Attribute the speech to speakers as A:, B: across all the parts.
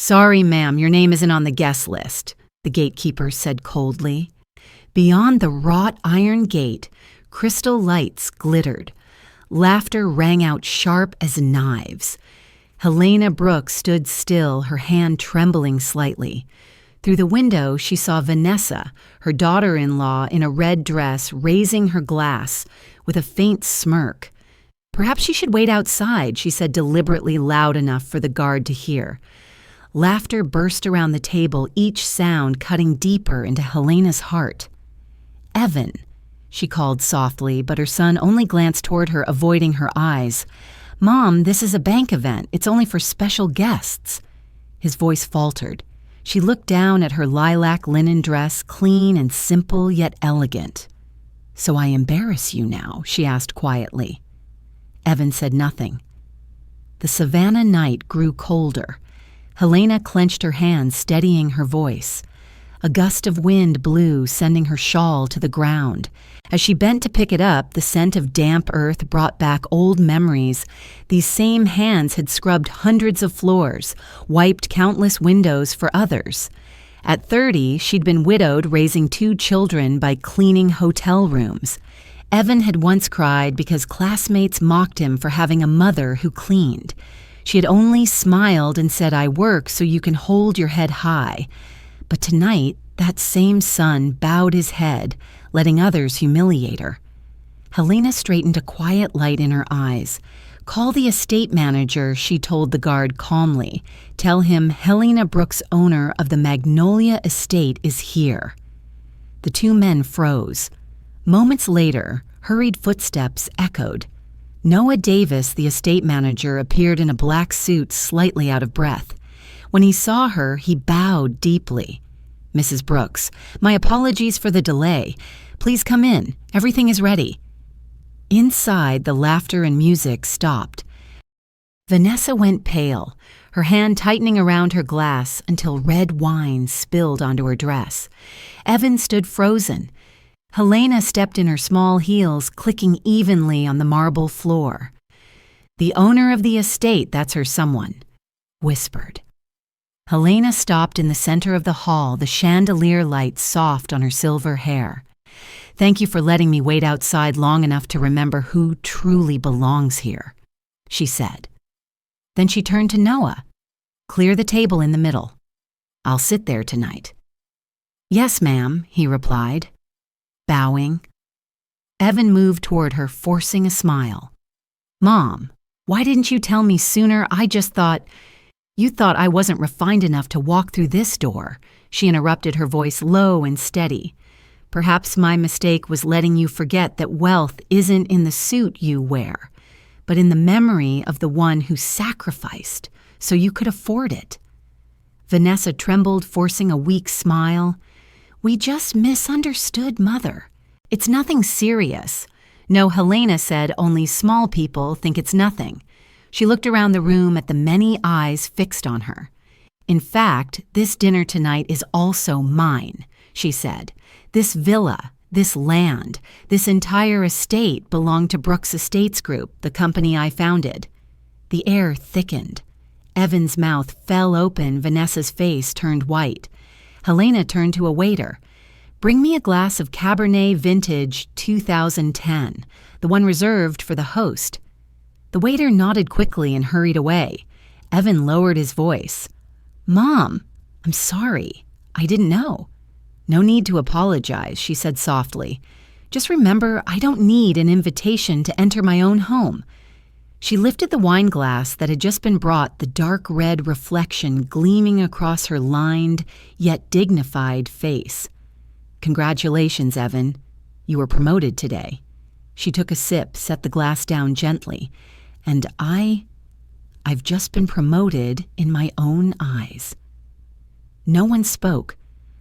A: "Sorry, ma'am, your name isn't on the guest list," the gatekeeper said coldly. Beyond the wrought iron gate, crystal lights glittered. Laughter rang out sharp as knives. Helena Brooks stood still, her hand trembling slightly. Through the window, she saw Vanessa, her daughter-in-law in a red dress, raising her glass with a faint smirk. "Perhaps she should wait outside," she said deliberately loud enough for the guard to hear. Laughter burst around the table, each sound cutting deeper into Helena's heart. "Evan," she called softly, but her son only glanced toward her, avoiding her eyes. "Mom, this is a bank event. It's only for special guests." His voice faltered. She looked down at her lilac linen dress, clean and simple yet elegant. "So I embarrass you now?" she asked quietly. Evan said nothing. The savannah night grew colder. Helena clenched her hands, steadying her voice. A gust of wind blew, sending her shawl to the ground. As she bent to pick it up, the scent of damp earth brought back old memories. These same hands had scrubbed hundreds of floors, wiped countless windows for others. At 30, she'd been widowed, raising 2 children by cleaning hotel rooms. Evan had once cried because classmates mocked him for having a mother who cleaned. She had only smiled and said, "I work so you can hold your head high." But tonight, that same son bowed his head, letting others humiliate her. Helena straightened a quiet light in her eyes. "Call the estate manager," she told the guard calmly. "Tell him Helena Brooks, owner of the Magnolia Estate, is here." The 2 men froze. Moments later, hurried footsteps echoed. Noah Davis, the estate manager, appeared in a black suit, slightly out of breath. When he saw her, he bowed deeply. "Mrs. Brooks, my apologies for the delay. Please come in. Everything is ready." Inside, the laughter and music stopped. Vanessa went pale, her hand tightening around her glass until red wine spilled onto her dress. Evan stood frozen. Helena stepped in her small heels, clicking evenly on the marble floor. "The owner of the estate, that's her someone," whispered. Helena stopped in the center of the hall, the chandelier light soft on her silver hair. "Thank you for letting me wait outside long enough to remember who truly belongs here," she said. Then she turned to Noah. "Clear the table in the middle. I'll sit there tonight." "Yes, ma'am," he replied, bowing. Evan moved toward her, forcing a smile. "Mom, why didn't you tell me sooner? I just thought... You thought I wasn't refined enough to walk through this door," she interrupted, her voice low and steady. "Perhaps my mistake was letting you forget that wealth isn't in the suit you wear, but in the memory of the one who sacrificed so you could afford it." Vanessa trembled, forcing a weak smile. "We just misunderstood, Mother. It's nothing serious." "No," Helena said, "only small people think it's nothing." She looked around the room at the many eyes fixed on her. "In fact, this dinner tonight is also mine," she said. "This villa, this land, this entire estate belong to Brooks Estates Group, the company I founded." The air thickened. Evan's mouth fell open, Vanessa's face turned white. Helena turned to a waiter. "Bring me a glass of Cabernet Vintage 2010, the one reserved for the host." The waiter nodded quickly and hurried away. Evan lowered his voice. "Mom, I'm sorry. I didn't know." "No need to apologize," she said softly. "Just remember, I don't need an invitation to enter my own home." She lifted the wine glass that had just been brought, the dark red reflection gleaming across her lined yet dignified face. "Congratulations, Evan. You were promoted today." She took a sip, set the glass down gently. "And I've just been promoted in my own eyes." No one spoke.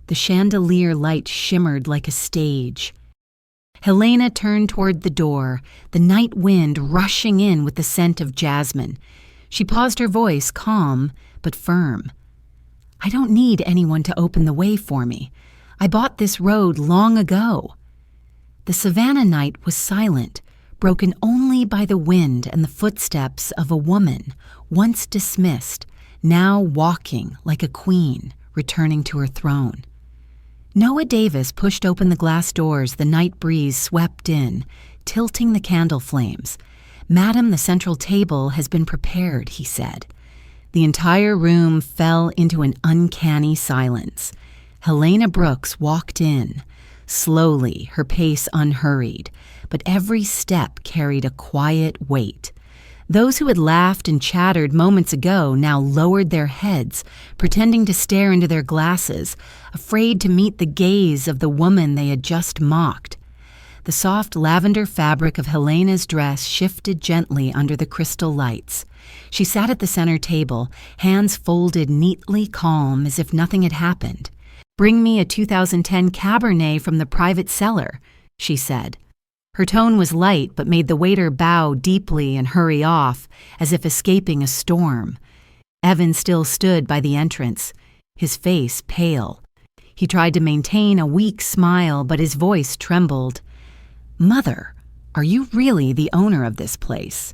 A: The chandelier light shimmered like a stage. Helena turned toward the door, the night wind rushing in with the scent of jasmine. She paused, her voice calm but firm. "I don't need anyone to open the way for me. I bought this road long ago." The savannah night was silent, broken only by the wind and the footsteps of a woman, once dismissed, now walking like a queen, returning to her throne. Noah Davis pushed open the glass doors. The night breeze swept in, tilting the candle flames. "Madam, the central table has been prepared," he said. The entire room fell into an uncanny silence. Helena Brooks walked in, slowly, her pace unhurried, but every step carried a quiet weight. Those who had laughed and chattered moments ago now lowered their heads, pretending to stare into their glasses, afraid to meet the gaze of the woman they had just mocked. The soft lavender fabric of Helena's dress shifted gently under the crystal lights. She sat at the center table, hands folded neatly, calm, as if nothing had happened. "Bring me a 2010 Cabernet from the private cellar," she said. Her tone was light, but made the waiter bow deeply and hurry off, as if escaping a storm. Evan still stood by the entrance, his face pale. He tried to maintain a weak smile, but his voice trembled. "Mother, are you really the owner of this place?"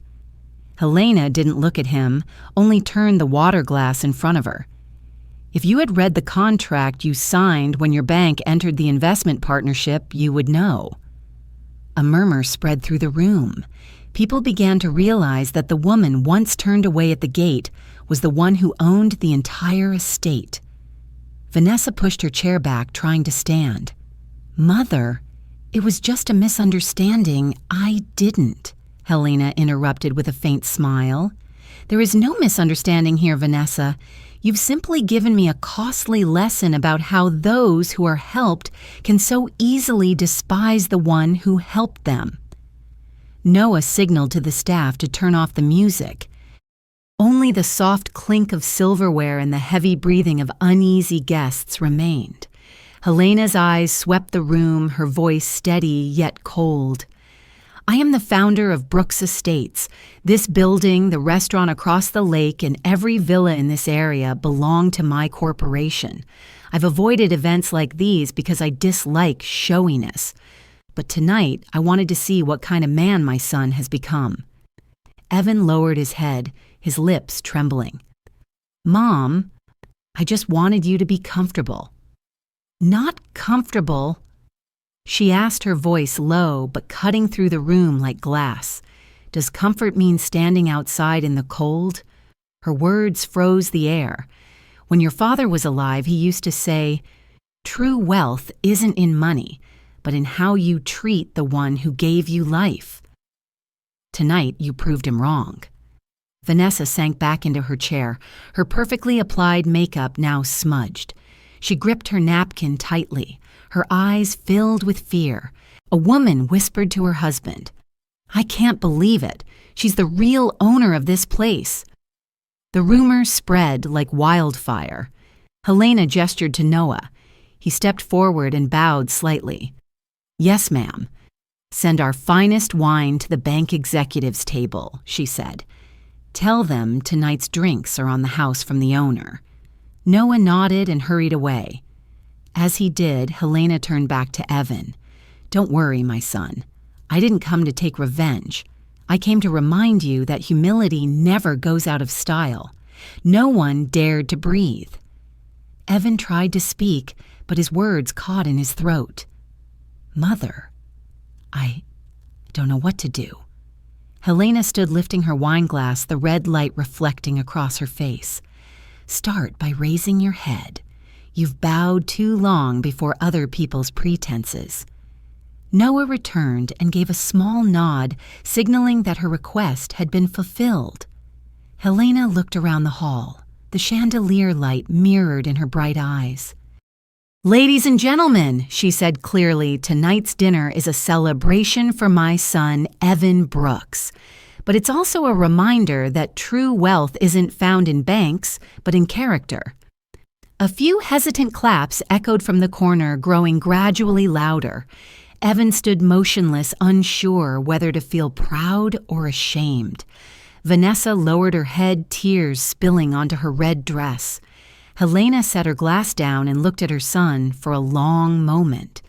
A: Helena didn't look at him, only turned the water glass in front of her. "If you had read the contract you signed when your bank entered the investment partnership, you would know." A murmur spread through the room. People began to realize that the woman once turned away at the gate was the one who owned the entire estate. Vanessa pushed her chair back, trying to stand. "Mother, it was just a misunderstanding. I didn't," Helena interrupted with a faint smile. "There is no misunderstanding here, Vanessa. You've simply given me a costly lesson about how those who are helped can so easily despise the one who helped them." Noah signaled to the staff to turn off the music. Only the soft clink of silverware and the heavy breathing of uneasy guests remained. Helena's eyes swept the room, her voice steady yet cold. "I am the founder of Brooks Estates. This building, the restaurant across the lake, and every villa in this area belong to my corporation. I've avoided events like these because I dislike showiness. But tonight, I wanted to see what kind of man my son has become." Evan lowered his head, his lips trembling. "Mom, I just wanted you to be comfortable." "Not comfortable?" She asked, her voice low but cutting through the room like glass. "Does comfort mean standing outside in the cold?" Her words froze the air. "When your father was alive, he used to say, 'True wealth isn't in money, but in how you treat the one who gave you life.' Tonight, you proved him wrong." Vanessa sank back into her chair, her perfectly applied makeup now smudged. She gripped her napkin tightly, her eyes filled with fear. A woman whispered to her husband, "I can't believe it. She's the real owner of this place." The rumor spread like wildfire. Helena gestured to Noah. He stepped forward and bowed slightly. "Yes, ma'am. Send our finest wine to the bank executives table," she said. "Tell them tonight's drinks are on the house from the owner." Noah nodded and hurried away. As he did, Helena turned back to Evan. "Don't worry, my son. I didn't come to take revenge. I came to remind you that humility never goes out of style. No one dared to breathe." Evan tried to speak, but his words caught in his throat. "Mother, I don't know what to do." Helena stood lifting her wine glass, the red light reflecting across her face. "Start by raising your head. You've bowed too long before other people's pretenses." Noah returned and gave a small nod, signaling that her request had been fulfilled. Helena looked around the hall, the chandelier light mirrored in her bright eyes. "Ladies and gentlemen," she said clearly, "tonight's dinner is a celebration for my son, Evan Brooks. But it's also a reminder that true wealth isn't found in banks, but in character." A few hesitant claps echoed from the corner, growing gradually louder. Evan stood motionless, unsure whether to feel proud or ashamed. Vanessa lowered her head, tears spilling onto her red dress. Helena set her glass down and looked at her son for a long moment.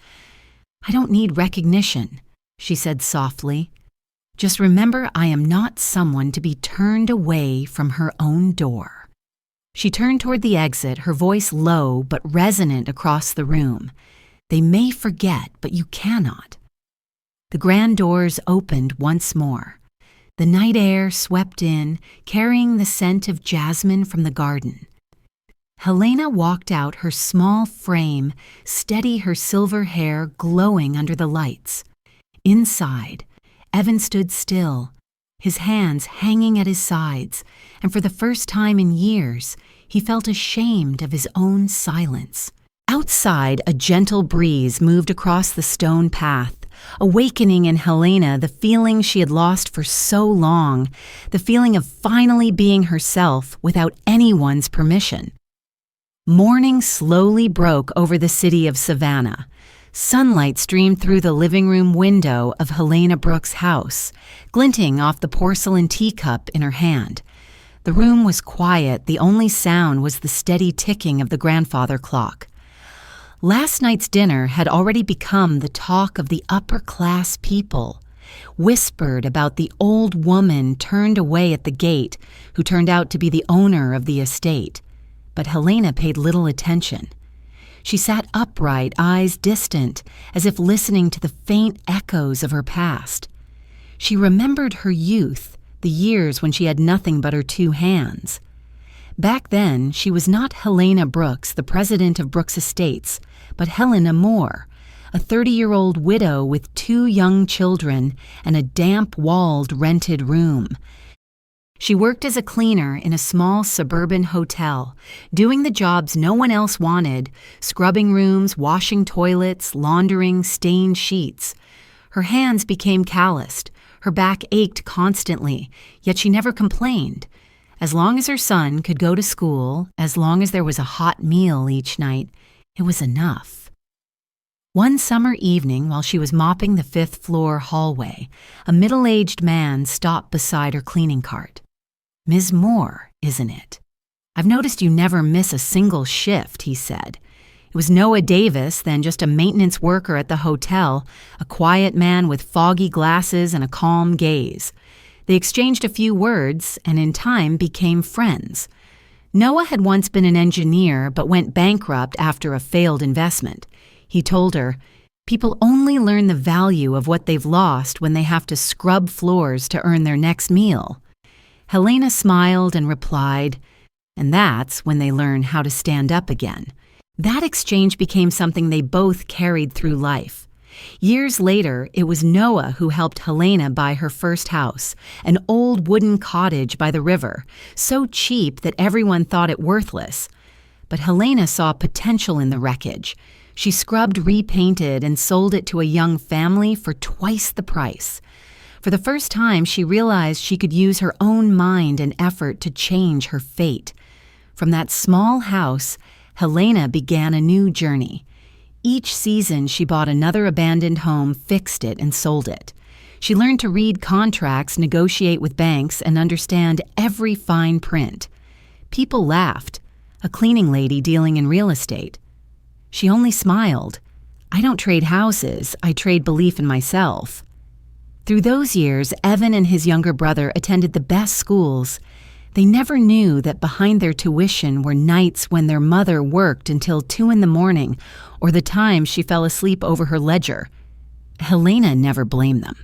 A: "I don't need recognition," she said softly. "Just remember I am not someone to be turned away from her own door." She turned toward the exit, her voice low but resonant across the room. They may forget, but you cannot. The grand doors opened once more. The night air swept in, carrying the scent of jasmine from the garden. Helena walked out, her small frame steady, her silver hair glowing under the lights. Inside, Evan stood still, his hands hanging at his sides, and for the first time in years, he felt ashamed of his own silence. Outside, a gentle breeze moved across the stone path, awakening in Helena the feeling she had lost for so long, the feeling of finally being herself without anyone's permission. Morning slowly broke over the city of Savannah. Sunlight streamed through the living room window of Helena Brooks' house, glinting off the porcelain teacup in her hand. The room was quiet, the only sound was the steady ticking of the grandfather clock. Last night's dinner had already become the talk of the upper-class people, whispered about the old woman turned away at the gate who turned out to be the owner of the estate. But Helena paid little attention. She sat upright, eyes distant, as if listening to the faint echoes of her past. She remembered her youth, the years when she had nothing but her two hands. Back then, she was not Helena Brooks, the president of Brooks Estates, but Helena Moore, a 30-year-old widow with two young children and a damp-walled rented room. She worked as a cleaner in a small suburban hotel, doing the jobs no one else wanted, scrubbing rooms, washing toilets, laundering stained sheets. Her hands became calloused, her back ached constantly, yet she never complained. As long as her son could go to school, as long as there was a hot meal each night, it was enough. One summer evening, while she was mopping the fifth-floor hallway, a middle-aged man stopped beside her cleaning cart. "Ms. Moore, isn't it? I've noticed you never miss a single shift," he said. It was Noah Davis, then just a maintenance worker at the hotel, a quiet man with foggy glasses and a calm gaze. They exchanged a few words and in time became friends. Noah had once been an engineer but went bankrupt after a failed investment. He told her, "People only learn the value of what they've lost when they have to scrub floors to earn their next meal." Helena smiled and replied, "And that's when they learn how to stand up again." That exchange became something they both carried through life. Years later, it was Noah who helped Helena buy her first house, an old wooden cottage by the river, so cheap that everyone thought it worthless. But Helena saw potential in the wreckage. She scrubbed, repainted, and sold it to a young family for twice the price. For the first time, she realized she could use her own mind and effort to change her fate. From that small house, Helena began a new journey. Each season, she bought another abandoned home, fixed it, and sold it. She learned to read contracts, negotiate with banks, and understand every fine print. People laughed. A cleaning lady dealing in real estate. She only smiled. "I don't trade houses, I trade belief in myself." Through those years, Evan and his younger brother attended the best schools. They never knew that behind their tuition were nights when their mother worked until 2 a.m, or the times she fell asleep over her ledger. Helena never blamed them.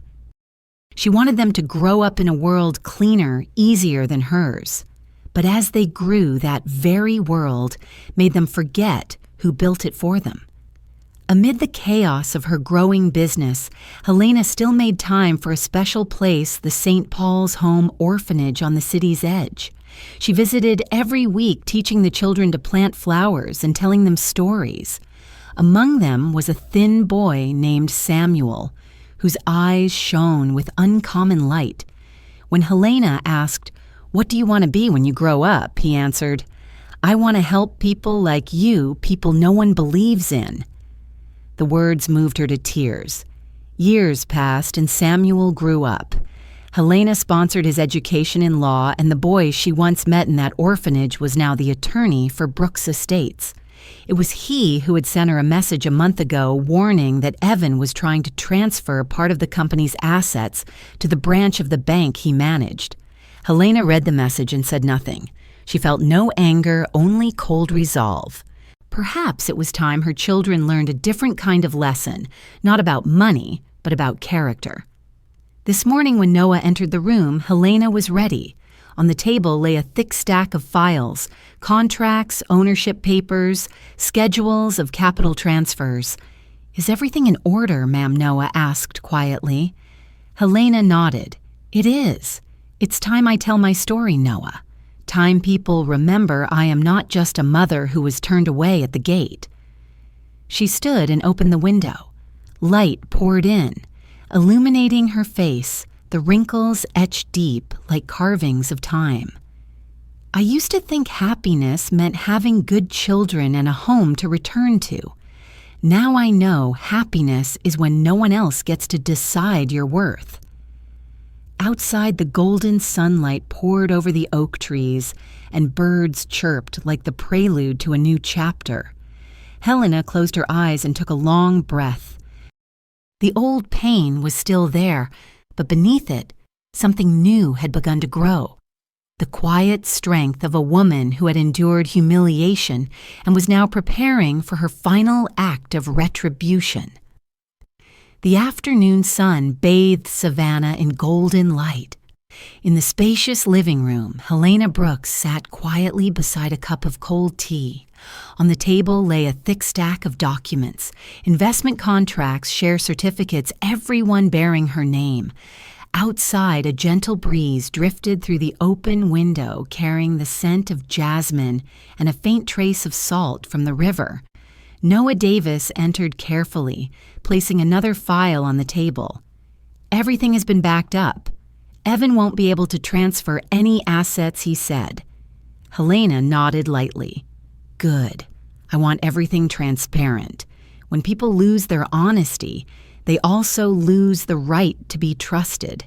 A: She wanted them to grow up in a world cleaner, easier than hers. But as they grew, that very world made them forget who built it for them. Amid the chaos of her growing business, Helena still made time for a special place, the St. Paul's Home Orphanage on the city's edge. She visited every week, teaching the children to plant flowers and telling them stories. Among them was a thin boy named Samuel, whose eyes shone with uncommon light. When Helena asked, "What do you want to be when you grow up?" he answered, "I want to help people like you, people no one believes in." The words moved her to tears. Years passed and Samuel grew up. Helena sponsored his education in law, and the boy she once met in that orphanage was now the attorney for Brooks Estates. It was he who had sent her a message a month ago warning that Evan was trying to transfer part of the company's assets to the branch of the bank he managed. Helena read the message and said nothing. She felt no anger, only cold resolve. Perhaps it was time her children learned a different kind of lesson, not about money, but about character. This morning when Noah entered the room, Helena was ready. On the table lay a thick stack of files, contracts, ownership papers, schedules of capital transfers. "Is everything in order?" Ma'am Noah asked quietly. Helena nodded. "It is. It's time I tell my story, Noah. Time people remember I am not just a mother who was turned away at the gate." She stood and opened the window. Light poured in, illuminating her face, the wrinkles etched deep like carvings of time. "I used to think happiness meant having good children and a home to return to. Now I know happiness is when no one else gets to decide your worth." Outside, the golden sunlight poured over the oak trees, and birds chirped like the prelude to a new chapter. Helena closed her eyes and took a long breath. The old pain was still there, but beneath it, something new had begun to grow. The quiet strength of a woman who had endured humiliation and was now preparing for her final act of retribution. The afternoon sun bathed Savannah in golden light. In the spacious living room, Helena Brooks sat quietly beside a cup of cold tea. On the table lay a thick stack of documents, investment contracts, share certificates, everyone bearing her name. Outside, a gentle breeze drifted through the open window, carrying the scent of jasmine and a faint trace of salt from the river. Noah Davis entered carefully, placing another file on the table. "Everything has been backed up. Evan won't be able to transfer any assets," he said. Helena nodded lightly. "Good. I want everything transparent. When people lose their honesty, they also lose the right to be trusted."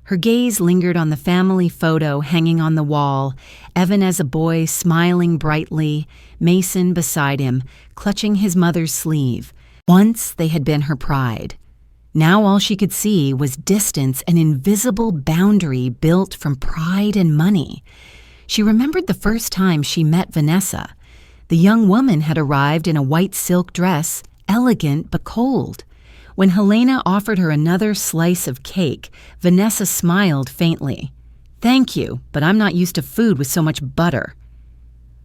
A: Her gaze lingered on the family photo hanging on the wall, Evan as a boy smiling brightly, Mason beside him, clutching his mother's sleeve. Once they had been her pride. Now all she could see was distance, an invisible boundary built from pride and money. She remembered the first time she met Vanessa. The young woman had arrived in a white silk dress, elegant but cold. When Helena offered her another slice of cake, Vanessa smiled faintly. "Thank you, but I'm not used to food with so much butter."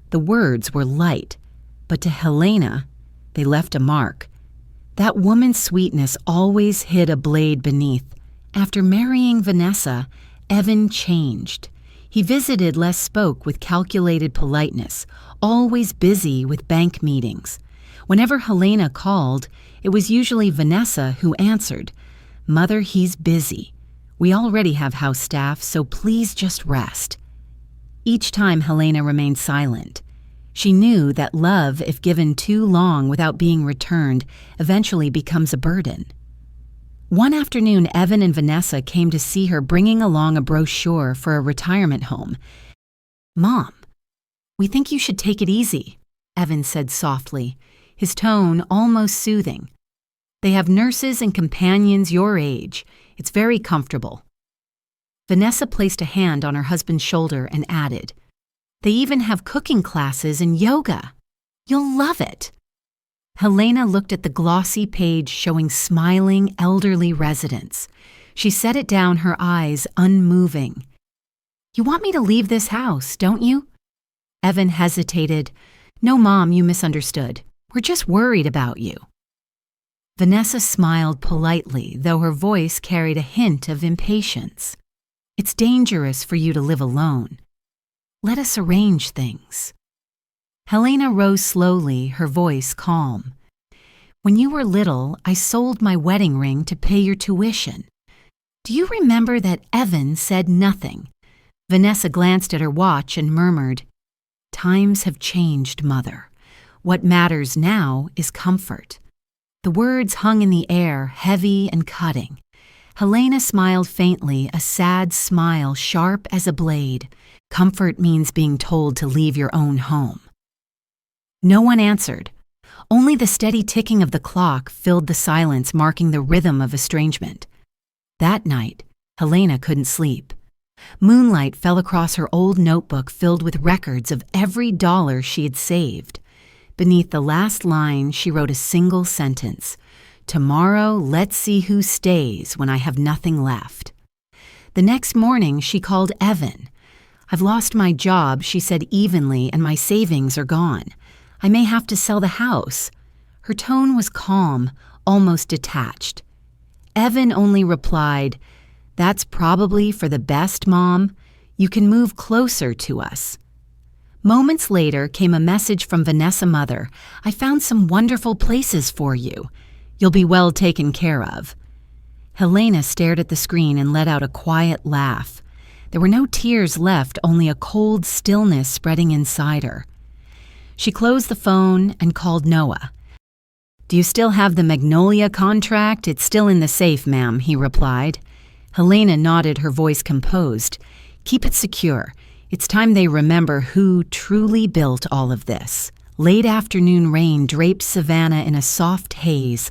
A: The words were light, but to Helena, they left a mark. That woman's sweetness always hid a blade beneath. After marrying Vanessa, Evan changed. He visited, less spoke with calculated politeness, always busy with bank meetings. Whenever Helena called, it was usually Vanessa who answered. "Mother, he's busy. We already have house staff, so please just rest." Each time Helena remained silent. She knew that love, if given too long without being returned, eventually becomes a burden. One afternoon, Evan and Vanessa came to see her bringing along a brochure for a retirement home. "Mom, we think you should take it easy," Evan said softly, his tone almost soothing. "They have nurses and companions your age. It's very comfortable." Vanessa placed a hand on her husband's shoulder and added, "They even have cooking classes and yoga. You'll love it." Helena looked at the glossy page showing smiling elderly residents. She set it down, her eyes unmoving. "You want me to leave this house, don't you?" Evan hesitated. "No, Mom, you misunderstood. We're just worried about you." Vanessa smiled politely, though her voice carried a hint of impatience. "It's dangerous for you to live alone. Let us arrange things." Helena rose slowly, her voice calm. "When you were little, I sold my wedding ring to pay your tuition. Do you remember that Evan said nothing?" Vanessa glanced at her watch and murmured, "Times have changed, Mother. What matters now is comfort." The words hung in the air, heavy and cutting. Helena smiled faintly, a sad smile sharp as a blade. Comfort means being told to leave your own home. No one answered. Only the steady ticking of the clock filled the silence, marking the rhythm of estrangement. That night, Helena couldn't sleep. Moonlight fell across her old notebook filled with records of every dollar she had saved. Beneath the last line, she wrote a single sentence: "Tomorrow, let's see who stays when I have nothing left." The next morning, she called Evan. "I've lost my job," she said evenly, "and my savings are gone. I may have to sell the house." Her tone was calm, almost detached. Evan only replied, "That's probably for the best, Mom. You can move closer to us." Moments later came a message from Vanessa's mother. "I found some wonderful places for you. You'll be well taken care of." Helena stared at the screen and let out a quiet laugh. There were no tears left, only a cold stillness spreading inside her. She closed the phone and called Noah. "Do you still have the Magnolia contract? It's still in the safe, ma'am," he replied. Helena nodded, her voice composed. "Keep it secure. It's time they remember who truly built all of this." Late afternoon rain draped Savannah in a soft haze.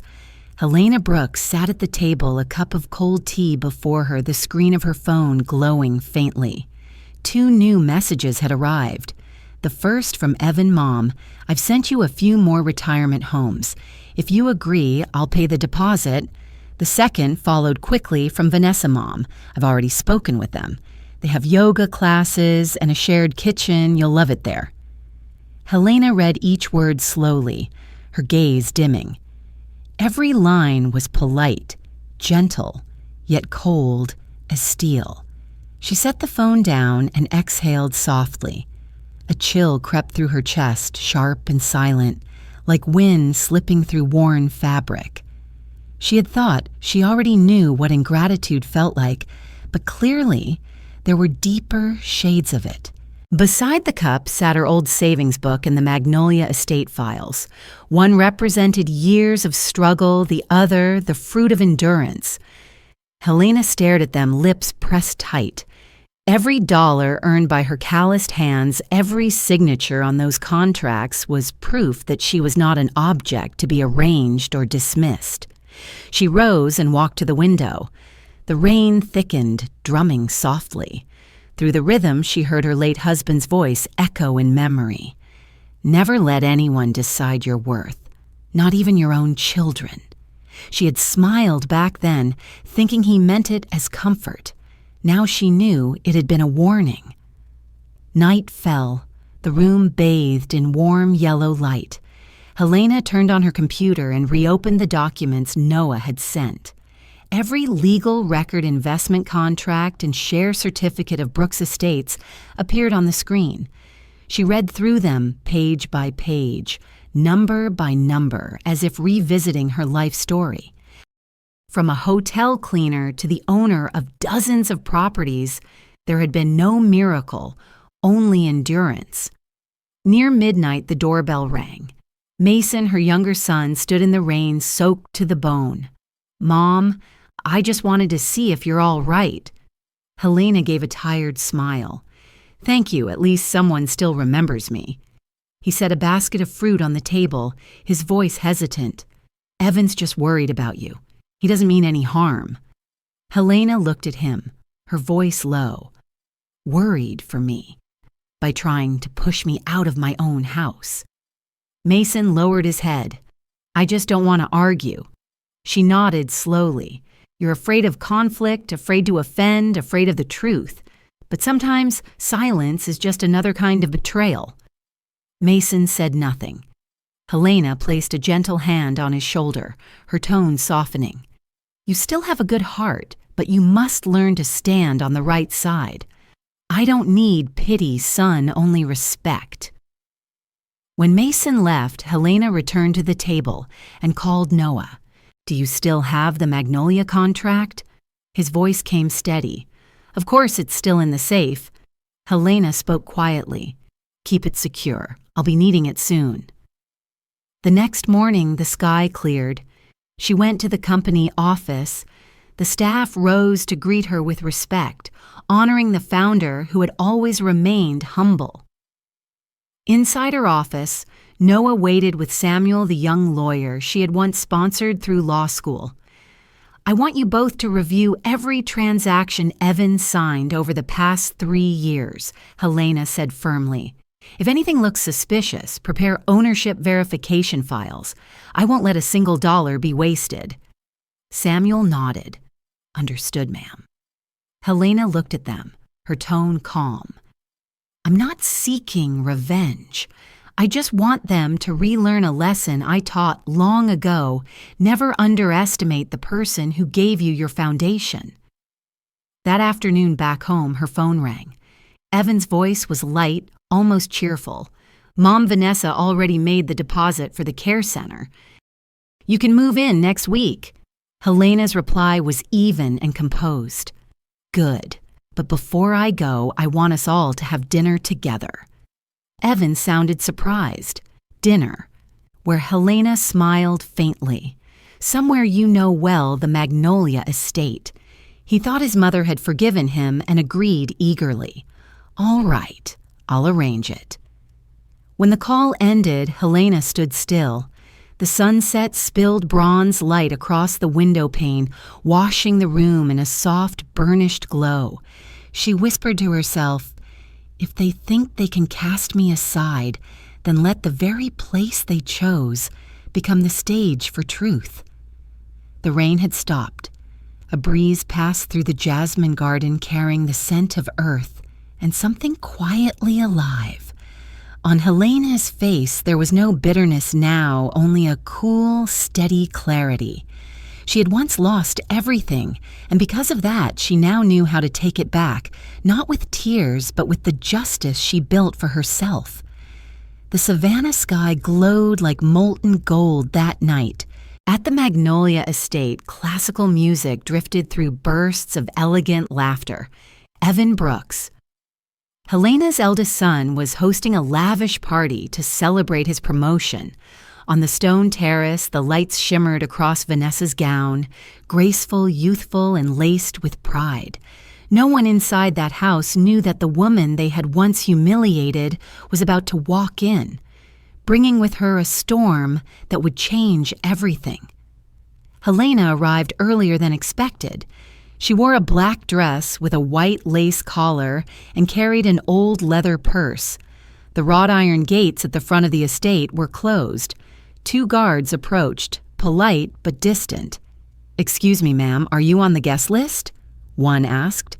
A: Helena Brooks sat at the table, a cup of cold tea before her, the screen of her phone glowing faintly. 2 new messages had arrived. The first from Evan: "Mom, I've sent you a few more retirement homes. If you agree, I'll pay the deposit." The second followed quickly from Vanessa: "Mom, I've already spoken with them. They have yoga classes and a shared kitchen. You'll love it there." Helena read each word slowly, her gaze dimming. Every line was polite, gentle, yet cold as steel. She set the phone down and exhaled softly. A chill crept through her chest, sharp and silent, like wind slipping through worn fabric. She had thought she already knew what ingratitude felt like, but clearly there were deeper shades of it. Beside the cup sat her old savings book and the Magnolia estate files. One represented years of struggle, the other the fruit of endurance. Helena stared at them, lips pressed tight. Every dollar earned by her calloused hands, every signature on those contracts was proof that she was not an object to be arranged or dismissed. She rose and walked to the window. The rain thickened, drumming softly. Through the rhythm, she heard her late husband's voice echo in memory. "Never let anyone decide your worth, not even your own children." She had smiled back then, thinking he meant it as comfort. Now she knew it had been a warning. Night fell, the room bathed in warm yellow light. Helena turned on her computer and reopened the documents Noah had sent. Every legal record, investment contract, and share certificate of Brooks Estates appeared on the screen. She read through them page by page, number by number, as if revisiting her life story. From a hotel cleaner to the owner of dozens of properties, there had been no miracle, only endurance. Near midnight, the doorbell rang. Mason, her younger son, stood in the rain, soaked to the bone. "Mom, I just wanted to see if you're all right." Helena gave a tired smile. "Thank you, at least someone still remembers me." He set a basket of fruit on the table, his voice hesitant. "Evan's just worried about you. He doesn't mean any harm." Helena looked at him, her voice low. "Worried for me, by trying to push me out of my own house." Mason lowered his head. "I just don't want to argue." She nodded slowly. "You're afraid of conflict, afraid to offend, afraid of the truth. But sometimes silence is just another kind of betrayal." Mason said nothing. Helena placed a gentle hand on his shoulder, her tone softening. "You still have a good heart, but you must learn to stand on the right side. I don't need pity, son, only respect." When Mason left, Helena returned to the table and called Noah. "Do you still have the Magnolia contract?" His voice came steady. "Of course it's still in the safe." Helena spoke quietly. "Keep it secure. I'll be needing it soon." The next morning, the sky cleared. She went to the company office. The staff rose to greet her with respect, honoring the founder who had always remained humble. Inside her office, Noah waited with Samuel, the young lawyer she had once sponsored through law school. I want you both to review every transaction Evan signed over the past 3 years, Helena said firmly. If anything looks suspicious, prepare ownership verification files. I won't let a single dollar be wasted. Samuel nodded. Understood, ma'am. Helena looked at them, her tone calm. I'm not seeking revenge. I just want them to relearn a lesson I taught long ago. Never underestimate the person who gave you your foundation. That afternoon back home, her phone rang. Evan's voice was light, almost cheerful. Mom Vanessa already made the deposit for the care center. You can move in next week. Helena's reply was even and composed. Good, but before I go, I want us all to have dinner together. Evan sounded surprised. Dinner, where Helena smiled faintly. Somewhere you know well, the Magnolia estate. He thought his mother had forgiven him and agreed eagerly. All right, I'll arrange it. When the call ended, Helena stood still. The sunset spilled bronze light across the window pane, washing the room in a soft, burnished glow. She whispered to herself, if they think they can cast me aside, then let the very place they chose become the stage for truth. The rain had stopped. A breeze passed through the jasmine garden carrying the scent of earth and something quietly alive. On Helena's face there was no bitterness now, only a cool, steady clarity. She had once lost everything, and because of that, she now knew how to take it back, not with tears, but with the justice she built for herself. The savannah sky glowed like molten gold that night. At the Magnolia estate, classical music drifted through bursts of elegant laughter. Evan Brooks. Helena's eldest son was hosting a lavish party to celebrate his promotion. On the stone terrace, the lights shimmered across Vanessa's gown, graceful, youthful, and laced with pride. No one inside that house knew that the woman they had once humiliated was about to walk in, bringing with her a storm that would change everything. Helena arrived earlier than expected. She wore a black dress with a white lace collar and carried an old leather purse. The wrought iron gates at the front of the estate were closed. 2 guards approached, polite but distant. "Excuse me, ma'am, are you on the guest list?" one asked.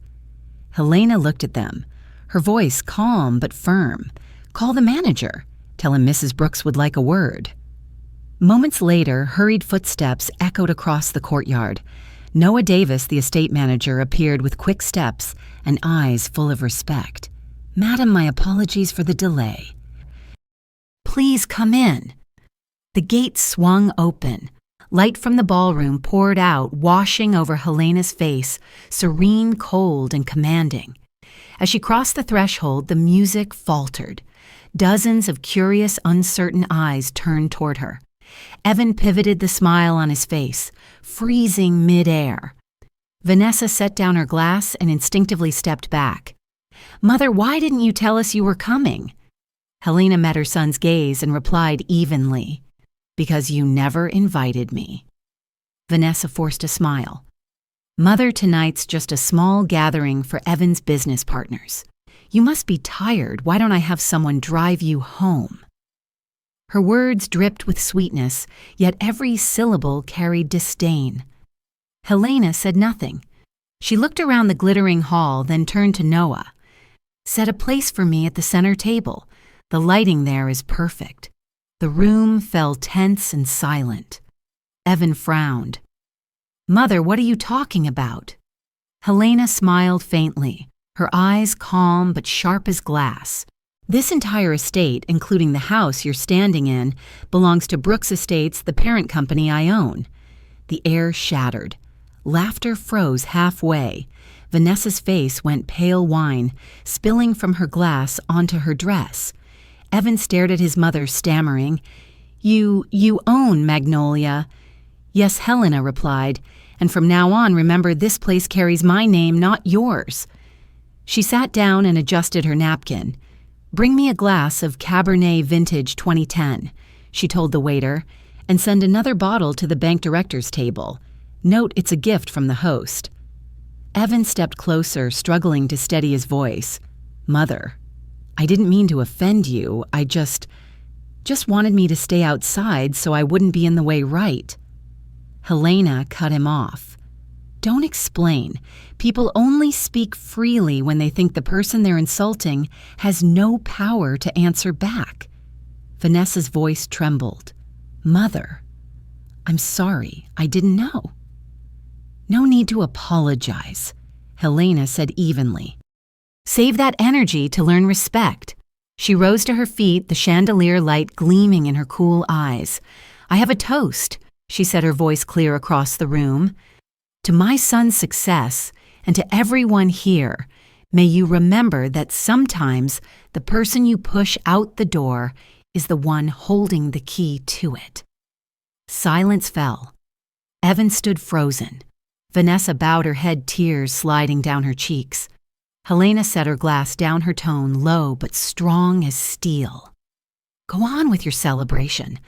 A: Helena looked at them, her voice calm but firm. "Call the manager. Tell him Mrs. Brooks would like a word." Moments later, hurried footsteps echoed across the courtyard. Noah Davis, the estate manager, appeared with quick steps and eyes full of respect. "Madam, my apologies for the delay." "Please come in." The gate swung open. Light from the ballroom poured out, washing over Helena's face, serene, cold, and commanding. As she crossed the threshold, the music faltered. Dozens of curious, uncertain eyes turned toward her. Evan pivoted the smile on his face, freezing mid-air. Vanessa set down her glass and instinctively stepped back. "Mother, why didn't you tell us you were coming?" Helena met her son's gaze and replied evenly, "Because you never invited me." Vanessa forced a smile. "Mother, tonight's just a small gathering for Evan's business partners. You must be tired. Why don't I have someone drive you home?" Her words dripped with sweetness, yet every syllable carried disdain. Helena said nothing. She looked around the glittering hall, then turned to Noah. "Set a place for me at the center table. The lighting there is perfect." The room fell tense and silent. Evan frowned. "Mother, what are you talking about?" Helena smiled faintly, her eyes calm but sharp as glass. "This entire estate, including the house you're standing in, belongs to Brooks Estates, the parent company I own." The air shattered. Laughter froze halfway. Vanessa's face went pale wine, spilling from her glass onto her dress. Evan stared at his mother, stammering, You own Magnolia." "Yes," Helena replied, "and from now on, remember this place carries my name, not yours." She sat down and adjusted her napkin. "Bring me a glass of Cabernet Vintage 2010, she told the waiter, "and send another bottle to the bank director's table." Note it's a gift from the host. Evan stepped closer, struggling to steady his voice. Mother, I didn't mean to offend you. I just wanted me to stay outside so I wouldn't be in the way, right? Helena cut him off. Don't explain. People only speak freely when they think the person they're insulting has no power to answer back. Vanessa's voice trembled. Mother, I'm sorry. I didn't know. No need to apologize, Helena said evenly. Save that energy to learn respect. She rose to her feet, the chandelier light gleaming in her cool eyes. I have a toast, she said, her voice clear across the room. To my son's success, and to everyone here, may you remember that sometimes the person you push out the door is the one holding the key to it. Silence fell. Evan stood frozen. Vanessa bowed her head, tears sliding down her cheeks. Helena set her glass down, her tone low but strong as steel. Go on with your celebration.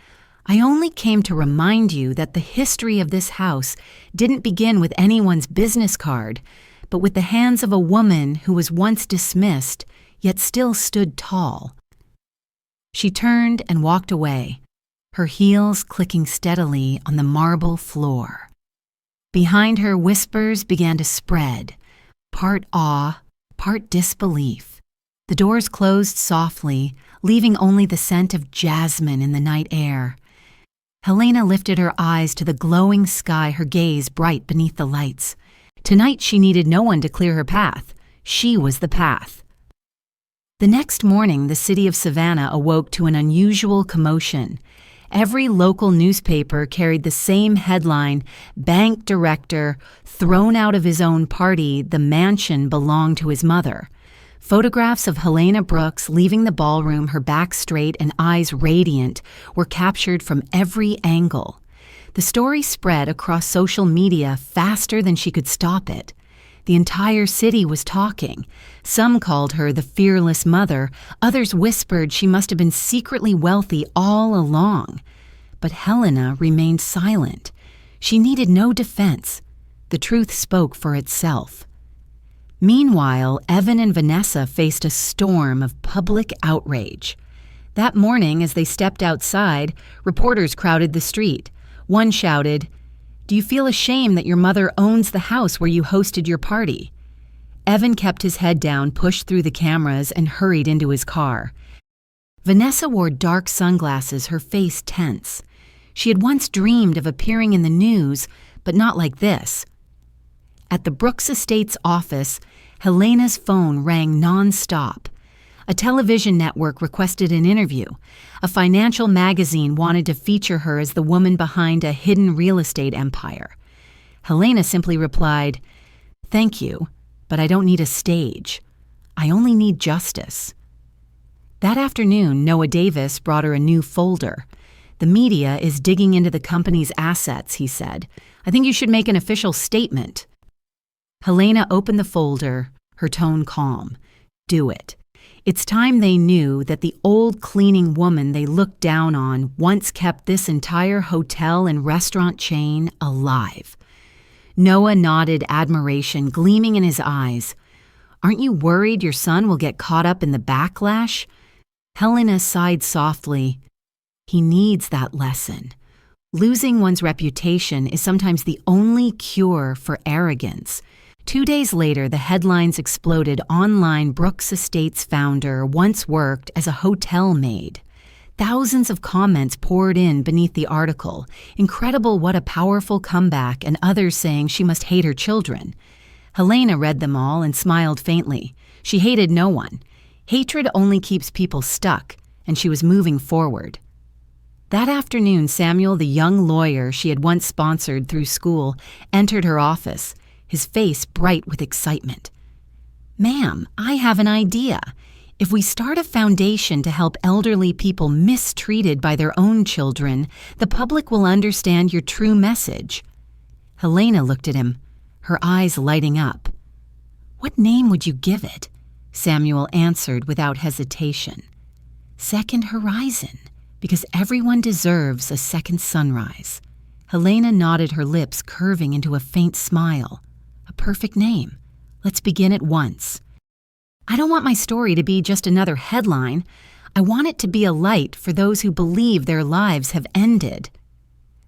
A: I only came to remind you that the history of this house didn't begin with anyone's business card, but with the hands of a woman who was once dismissed, yet still stood tall. She turned and walked away, her heels clicking steadily on the marble floor. Behind her, whispers began to spread, part awe, part disbelief. The doors closed softly, leaving only the scent of jasmine in the night air. Helena lifted her eyes to the glowing sky, her gaze bright beneath the lights. Tonight she needed no one to clear her path. She was the path. The next morning, the city of Savannah awoke to an unusual commotion. Every local newspaper carried the same headline, bank director thrown out of his own party, the mansion belonged to his mother. Photographs of Helena Brooks leaving the ballroom, her back straight and eyes radiant, were captured from every angle. The story spread across social media faster than she could stop it. The entire city was talking. Some called her the fearless mother. Others whispered she must have been secretly wealthy all along. But Helena remained silent. She needed no defense. The truth spoke for itself. Meanwhile, Evan and Vanessa faced a storm of public outrage. That morning, as they stepped outside, reporters crowded the street. One shouted, "Do you feel ashamed that your mother owns the house where you hosted your party?" Evan kept his head down, pushed through the cameras, and hurried into his car. Vanessa wore dark sunglasses, her face tense. She had once dreamed of appearing in the news, but not like this. At the Brooks Estates office, Helena's phone rang nonstop. A television network requested an interview. A financial magazine wanted to feature her as the woman behind a hidden real estate empire. Helena simply replied, "Thank you, but I don't need a stage. I only need justice." That afternoon, Noah Davis brought her a new folder. "The media is digging into the company's assets," he said. "I think you should make an official statement." Helena opened the folder, her tone calm. "Do it." It's time they knew that the old cleaning woman they looked down on once kept this entire hotel and restaurant chain alive. Noah nodded admiration, gleaming in his eyes. "Aren't you worried your son will get caught up in the backlash?" Helena sighed softly. "He needs that lesson. Losing one's reputation is sometimes the only cure for arrogance." 2 days later, the headlines exploded online. Brooks Estates founder once worked as a hotel maid. Thousands of comments poured in beneath the article. Incredible, what a powerful comeback, and others saying she must hate her children. Helena read them all and smiled faintly. She hated no one. Hatred only keeps people stuck, and she was moving forward. That afternoon, Samuel, the young lawyer she had once sponsored through school, entered her office, his face bright with excitement. "Ma'am, I have an idea. If we start a foundation to help elderly people mistreated by their own children, the public will understand your true message." Helena looked at him, her eyes lighting up. "What name would you give it?" Samuel answered without hesitation. "Second Horizon, because everyone deserves a second sunrise." Helena nodded, her lips curving into a faint smile. A perfect name. Let's begin at once. I don't want my story to be just another headline. I want it to be a light for those who believe their lives have ended.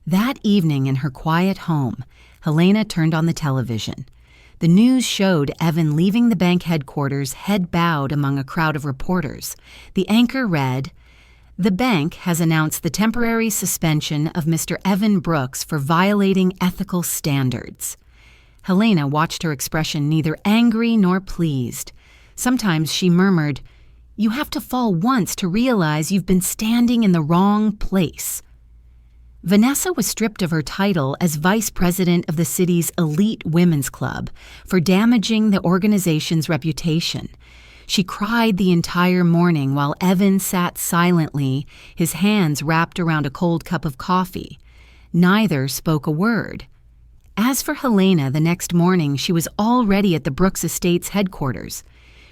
A: That evening in her quiet home, Helena turned on the television. The news showed Evan leaving the bank headquarters, head bowed among a crowd of reporters. The anchor read, "The bank has announced the temporary suspension of Mr. Evan Brooks for violating ethical standards." Helena watched her expression neither angry nor pleased. Sometimes she murmured, "You have to fall once to realize you've been standing in the wrong place." Vanessa was stripped of her title as vice president of the city's elite women's club for damaging the organization's reputation. She cried the entire morning while Evan sat silently, his hands wrapped around a cold cup of coffee. Neither spoke a word. As for Helena, the next morning she was already at the Brooks Estates headquarters.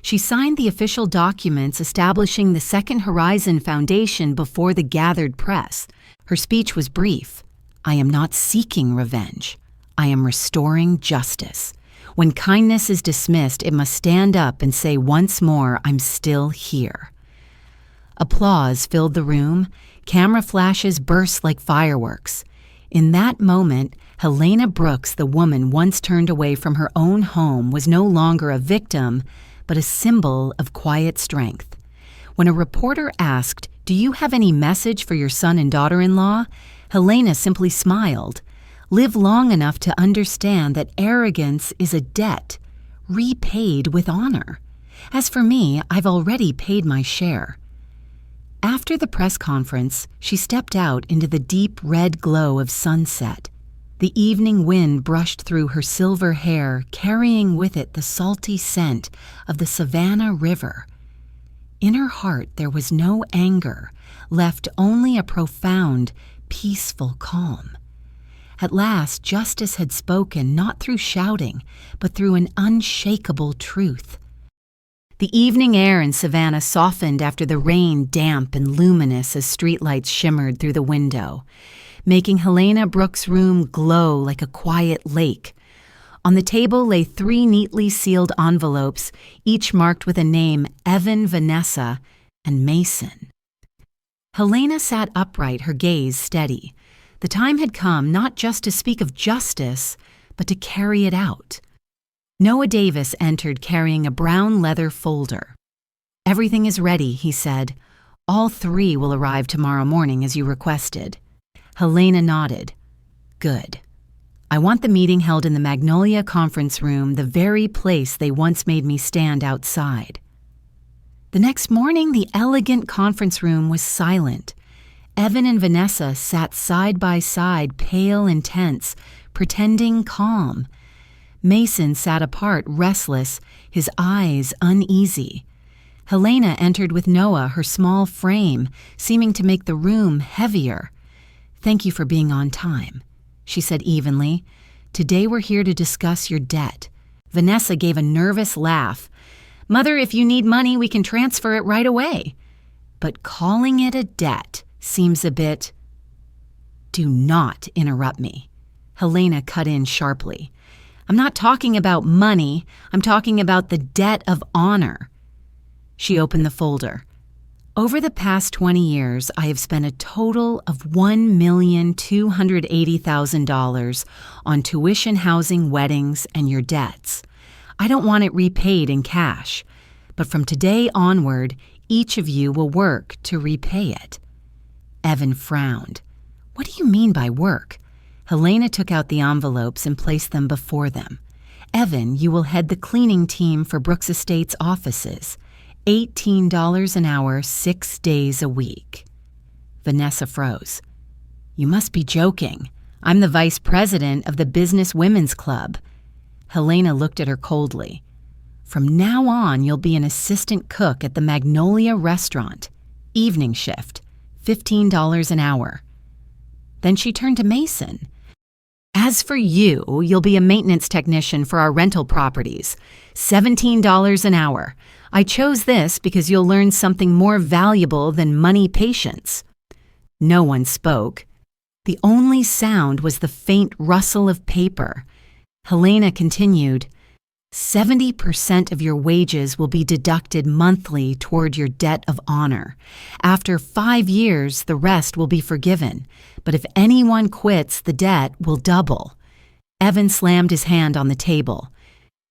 A: She signed the official documents establishing the Second Horizon Foundation before the gathered press. Her speech was brief. "I am not seeking revenge. I am restoring justice. When kindness is dismissed, it must stand up and say once more, I'm still here." Applause filled the room. Camera flashes burst like fireworks. In that moment, Helena Brooks, the woman once turned away from her own home, was no longer a victim, but a symbol of quiet strength. When a reporter asked, "Do you have any message for your son and daughter-in-law?" Helena simply smiled. Live long enough to understand that arrogance is a debt, repaid with honor. As for me, I've already paid my share. After the press conference, she stepped out into the deep red glow of sunset. The evening wind brushed through her silver hair, carrying with it the salty scent of the Savannah River. In her heart there was no anger, left only a profound, peaceful calm. At last, justice had spoken, not through shouting, but through an unshakable truth. The evening air in Savannah softened after the rain, damp and luminous as streetlights shimmered through the window, making Helena Brooks' room glow like a quiet lake. On the table lay 3 neatly sealed envelopes, each marked with a name, Evan, Vanessa, and Mason. Helena sat upright, her gaze steady. The time had come not just to speak of justice, but to carry it out. Noah Davis entered carrying a brown leather folder. "Everything is ready," he said. "All 3 will arrive tomorrow morning as you requested." Helena nodded. "Good. I want the meeting held in the Magnolia Conference Room, the very place they once made me stand outside." The next morning, the elegant conference room was silent. Evan and Vanessa sat side by side, pale and tense, pretending calm. Mason sat apart, restless, his eyes uneasy. Helena entered with Noah, her small frame, seeming to make the room heavier. "Thank you for being on time," she said evenly. "Today we're here to discuss your debt." Vanessa gave a nervous laugh. "Mother, if you need money, we can transfer it right away." "But calling it a debt seems a bit—" "Do not interrupt me," Helena cut in sharply. "I'm not talking about money. I'm talking about the debt of honor." She opened the folder. "Over the past 20 years, I have spent a total of $1,280,000 on tuition, housing, weddings, and your debts. I don't want it repaid in cash, but from today onward, each of you will work to repay it." Evan frowned. "What do you mean by work?" Helena took out the envelopes and placed them before them. "Evan, you will head the cleaning team for Brooks Estates offices. $18 an hour, 6 days a week." Vanessa froze. "You must be joking. I'm the vice president of the Business Women's Club." Helena looked at her coldly. "From now on, you'll be an assistant cook at the Magnolia restaurant. Evening shift, $15 an hour." Then she turned to Mason. "As for you, you'll be a maintenance technician for our rental properties. $17 an hour. I chose this because you'll learn something more valuable than money patience." No one spoke. The only sound was the faint rustle of paper. Helena continued, 70% of your wages will be deducted monthly toward your debt of honor. After 5 years, the rest will be forgiven. But if anyone quits, the debt will double. Evan slammed his hand on the table.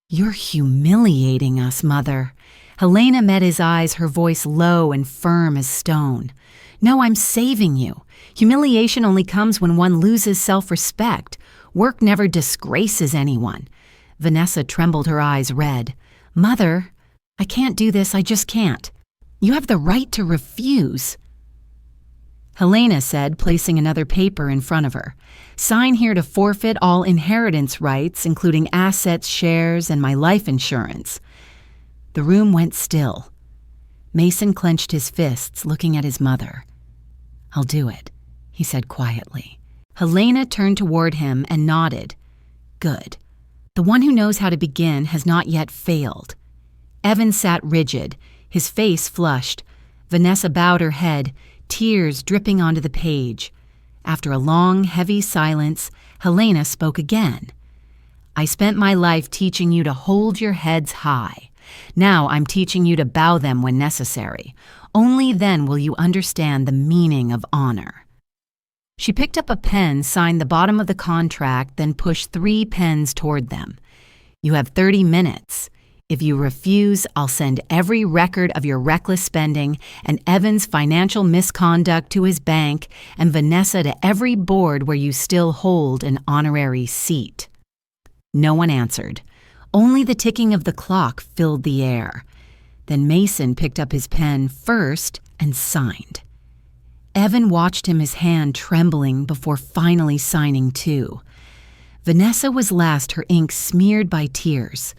A: You're humiliating us, Mother. Helena met his eyes, her voice low and firm as stone. No, I'm saving you. Humiliation only comes when one loses self-respect. Work never disgraces anyone. Vanessa trembled, her eyes red. Mother, I can't do this, I just can't. You have the right to refuse. Helena said, placing another paper in front of her. Sign here to forfeit all inheritance rights, including assets, shares, and my life insurance. The room went still. Mason clenched his fists, looking at his mother. I'll do it, he said quietly. Helena turned toward him and nodded. Good. The one who knows how to begin has not yet failed. Evan sat rigid, his face flushed. Vanessa bowed her head, tears dripping onto the page. After a long, heavy silence, Helena spoke again. I spent my life teaching you to hold your heads high. Now I'm teaching you to bow them when necessary. Only then will you understand the meaning of honor. She picked up a pen, signed the bottom of the contract, then pushed 3 pens toward them. You have 30 minutes. If you refuse, I'll send every record of your reckless spending and Evan's financial misconduct to his bank and Vanessa to every board where you still hold an honorary seat. No one answered. Only the ticking of the clock filled the air. Then Mason picked up his pen first and signed. Evan watched him, his hand trembling, before finally signing too. Vanessa was last, her ink smeared by tears.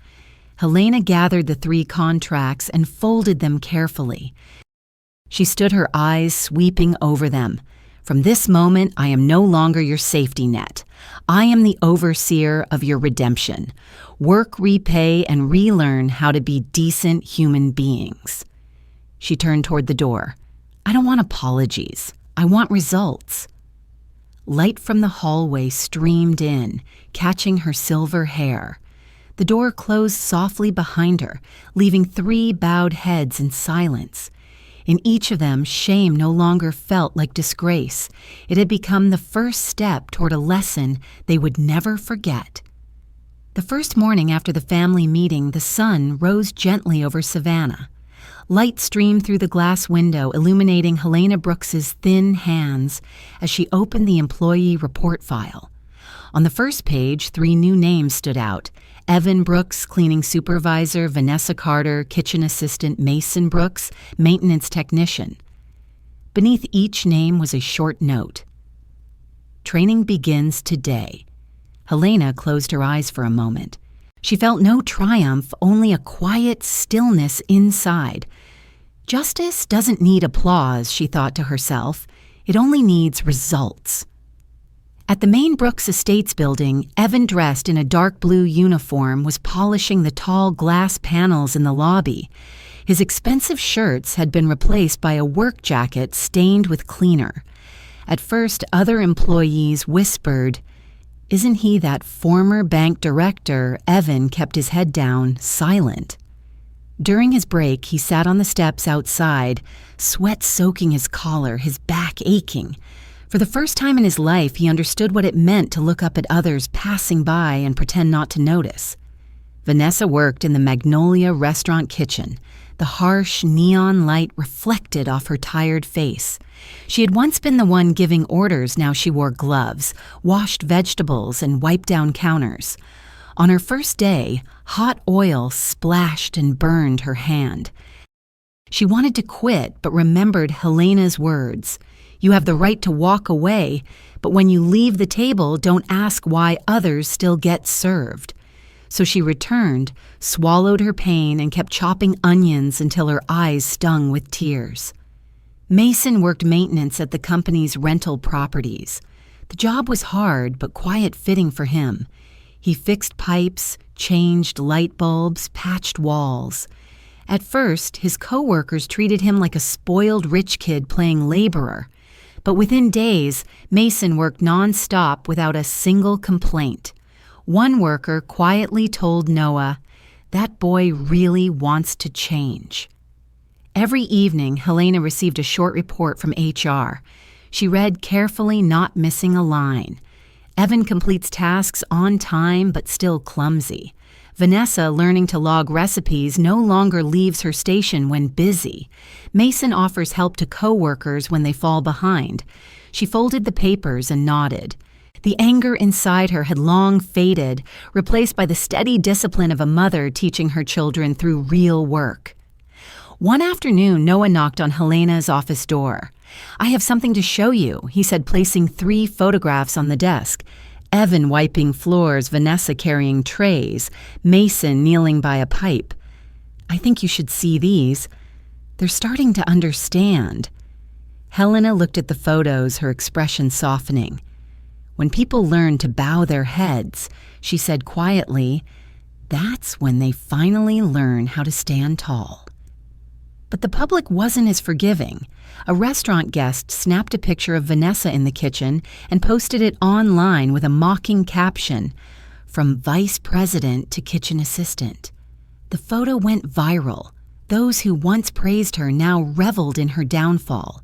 A: Helena gathered the 3 contracts and folded them carefully. She stood, her eyes sweeping over them. From this moment, I am no longer your safety net. I am the overseer of your redemption. Work, repay, and relearn how to be decent human beings. She turned toward the door. I don't want apologies. I want results. Light from the hallway streamed in, catching her silver hair. The door closed softly behind her, leaving 3 bowed heads in silence. In each of them, shame no longer felt like disgrace. It had become the first step toward a lesson they would never forget. The first morning after the family meeting, the sun rose gently over Savannah. Light streamed through the glass window, illuminating Helena Brooks's thin hands as she opened the employee report file. On the first page, 3 new names stood out. Evan Brooks, cleaning supervisor; Vanessa Carter, kitchen assistant; Mason Brooks, maintenance technician. Beneath each name was a short note. Training begins today. Helena closed her eyes for a moment. She felt no triumph, only a quiet stillness inside. Justice doesn't need applause, she thought to herself. It only needs results. At the main Brooks Estates building, Evan, dressed in a dark blue uniform, was polishing the tall glass panels in the lobby. His expensive shirts had been replaced by a work jacket stained with cleaner. At first, other employees whispered, "Isn't he that former bank director?" Evan kept his head down, silent. During his break, he sat on the steps outside, sweat soaking his collar, his back aching. For the first time in his life, he understood what it meant to look up at others passing by and pretend not to notice. Vanessa worked in the Magnolia restaurant kitchen. The harsh neon light reflected off her tired face. She had once been the one giving orders, now she wore gloves, washed vegetables, and wiped down counters. On her first day, hot oil splashed and burned her hand. She wanted to quit, but remembered Helena's words. You have the right to walk away, but when you leave the table, don't ask why others still get served. So she returned, swallowed her pain, and kept chopping onions until her eyes stung with tears. Mason worked maintenance at the company's rental properties. The job was hard, but quiet fitting for him. He fixed pipes, changed light bulbs, patched walls. At first, his co-workers treated him like a spoiled rich kid playing laborer. But within days, Mason worked nonstop without a single complaint. One worker quietly told Noah, "That boy really wants to change." Every evening, Helena received a short report from HR. She read carefully, not missing a line. Evan completes tasks on time but still clumsy. Vanessa, learning to log recipes, no longer leaves her station when busy. Mason offers help to coworkers when they fall behind. She folded the papers and nodded. The anger inside her had long faded, replaced by the steady discipline of a mother teaching her children through real work. One afternoon, Noah knocked on Helena's office door. "I have something to show you," he said, placing 3 photographs on the desk. Evan wiping floors, Vanessa carrying trays, Mason kneeling by a pipe. "I think you should see these. They're starting to understand." Helena looked at the photos, her expression softening. "When people learn to bow their heads," she said quietly, "that's when they finally learn how to stand tall." But the public wasn't as forgiving. A restaurant guest snapped a picture of Vanessa in the kitchen and posted it online with a mocking caption, "From vice president to kitchen assistant." The photo went viral. Those who once praised her now reveled in her downfall.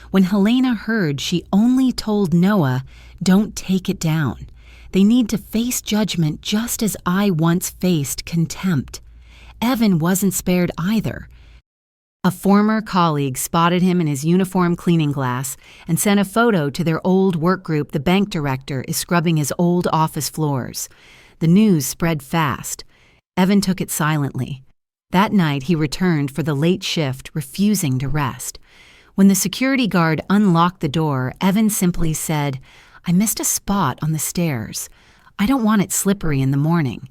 A: When Helena heard, she only told Noah, "Don't take it down. They need to face judgment just as I once faced contempt." Evan wasn't spared either. A former colleague spotted him in his uniform cleaning glass and sent a photo to their old work group. The bank director is scrubbing his old office floors. The news spread fast. Evan took it silently. That night he returned for the late shift, refusing to rest. When the security guard unlocked the door, Evan simply said, "I missed a spot on the stairs. I don't want it slippery in the morning."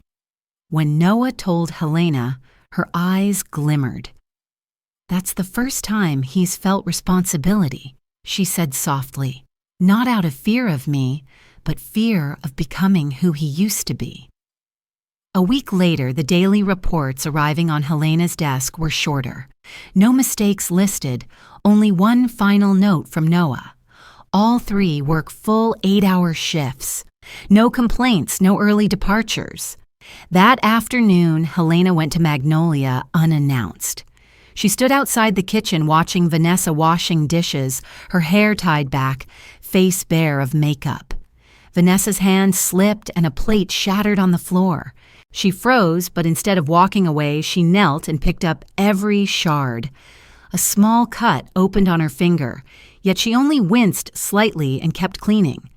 A: When Noah told Helena, her eyes glimmered. "That's the first time he's felt responsibility," she said softly. "Not out of fear of me, but fear of becoming who he used to be." A week later, the daily reports arriving on Helena's desk were shorter. No mistakes listed, only one final note from Noah. All 3 work full 8-hour shifts. No complaints, no early departures. That afternoon, Helena went to Magnolia unannounced. She stood outside the kitchen watching Vanessa washing dishes, her hair tied back, face bare of makeup. Vanessa's hand slipped and a plate shattered on the floor. She froze, but instead of walking away, she knelt and picked up every shard. A small cut opened on her finger, yet she only winced slightly and kept cleaning.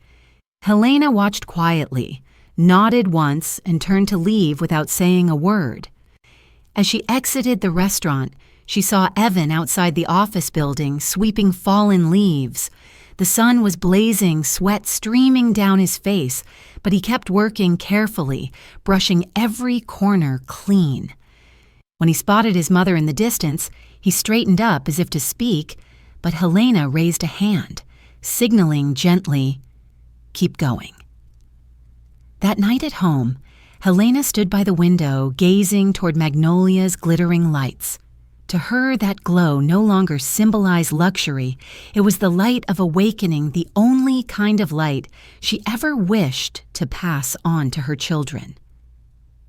A: Helena watched quietly, nodded once, and turned to leave without saying a word. As she exited the restaurant, she saw Evan outside the office building, sweeping fallen leaves. The sun was blazing, sweat streaming down his face, but he kept working carefully, brushing every corner clean. When he spotted his mother in the distance, he straightened up as if to speak, but Helena raised a hand, signaling gently, "Keep going." That night at home, Helena stood by the window, gazing toward Magnolia's glittering lights. To her, that glow no longer symbolized luxury. It was the light of awakening, the only kind of light she ever wished to pass on to her children.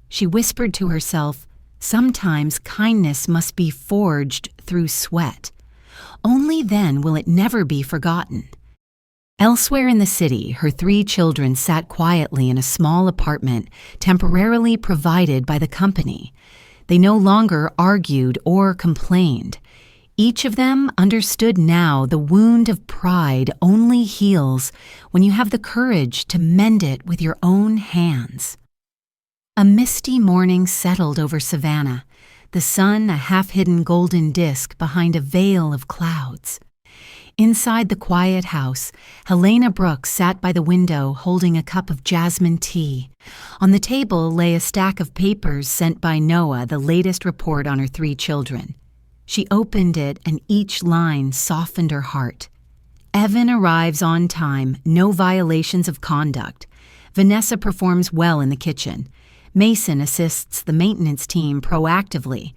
A: She whispered to herself, "Sometimes kindness must be forged through sweat. Only then will it never be forgotten." Elsewhere in the city, her 3 children sat quietly in a small apartment temporarily provided by the company. They no longer argued or complained. Each of them understood now the wound of pride only heals when you have the courage to mend it with your own hands. A misty morning settled over Savannah, the sun a half-hidden golden disk behind a veil of clouds. Inside the quiet house, Helena Brooks sat by the window holding a cup of jasmine tea. On the table lay a stack of papers sent by Noah, the latest report on her 3 children. She opened it and each line softened her heart. Evan arrives on time, no violations of conduct. Vanessa performs well in the kitchen. Mason assists the maintenance team proactively.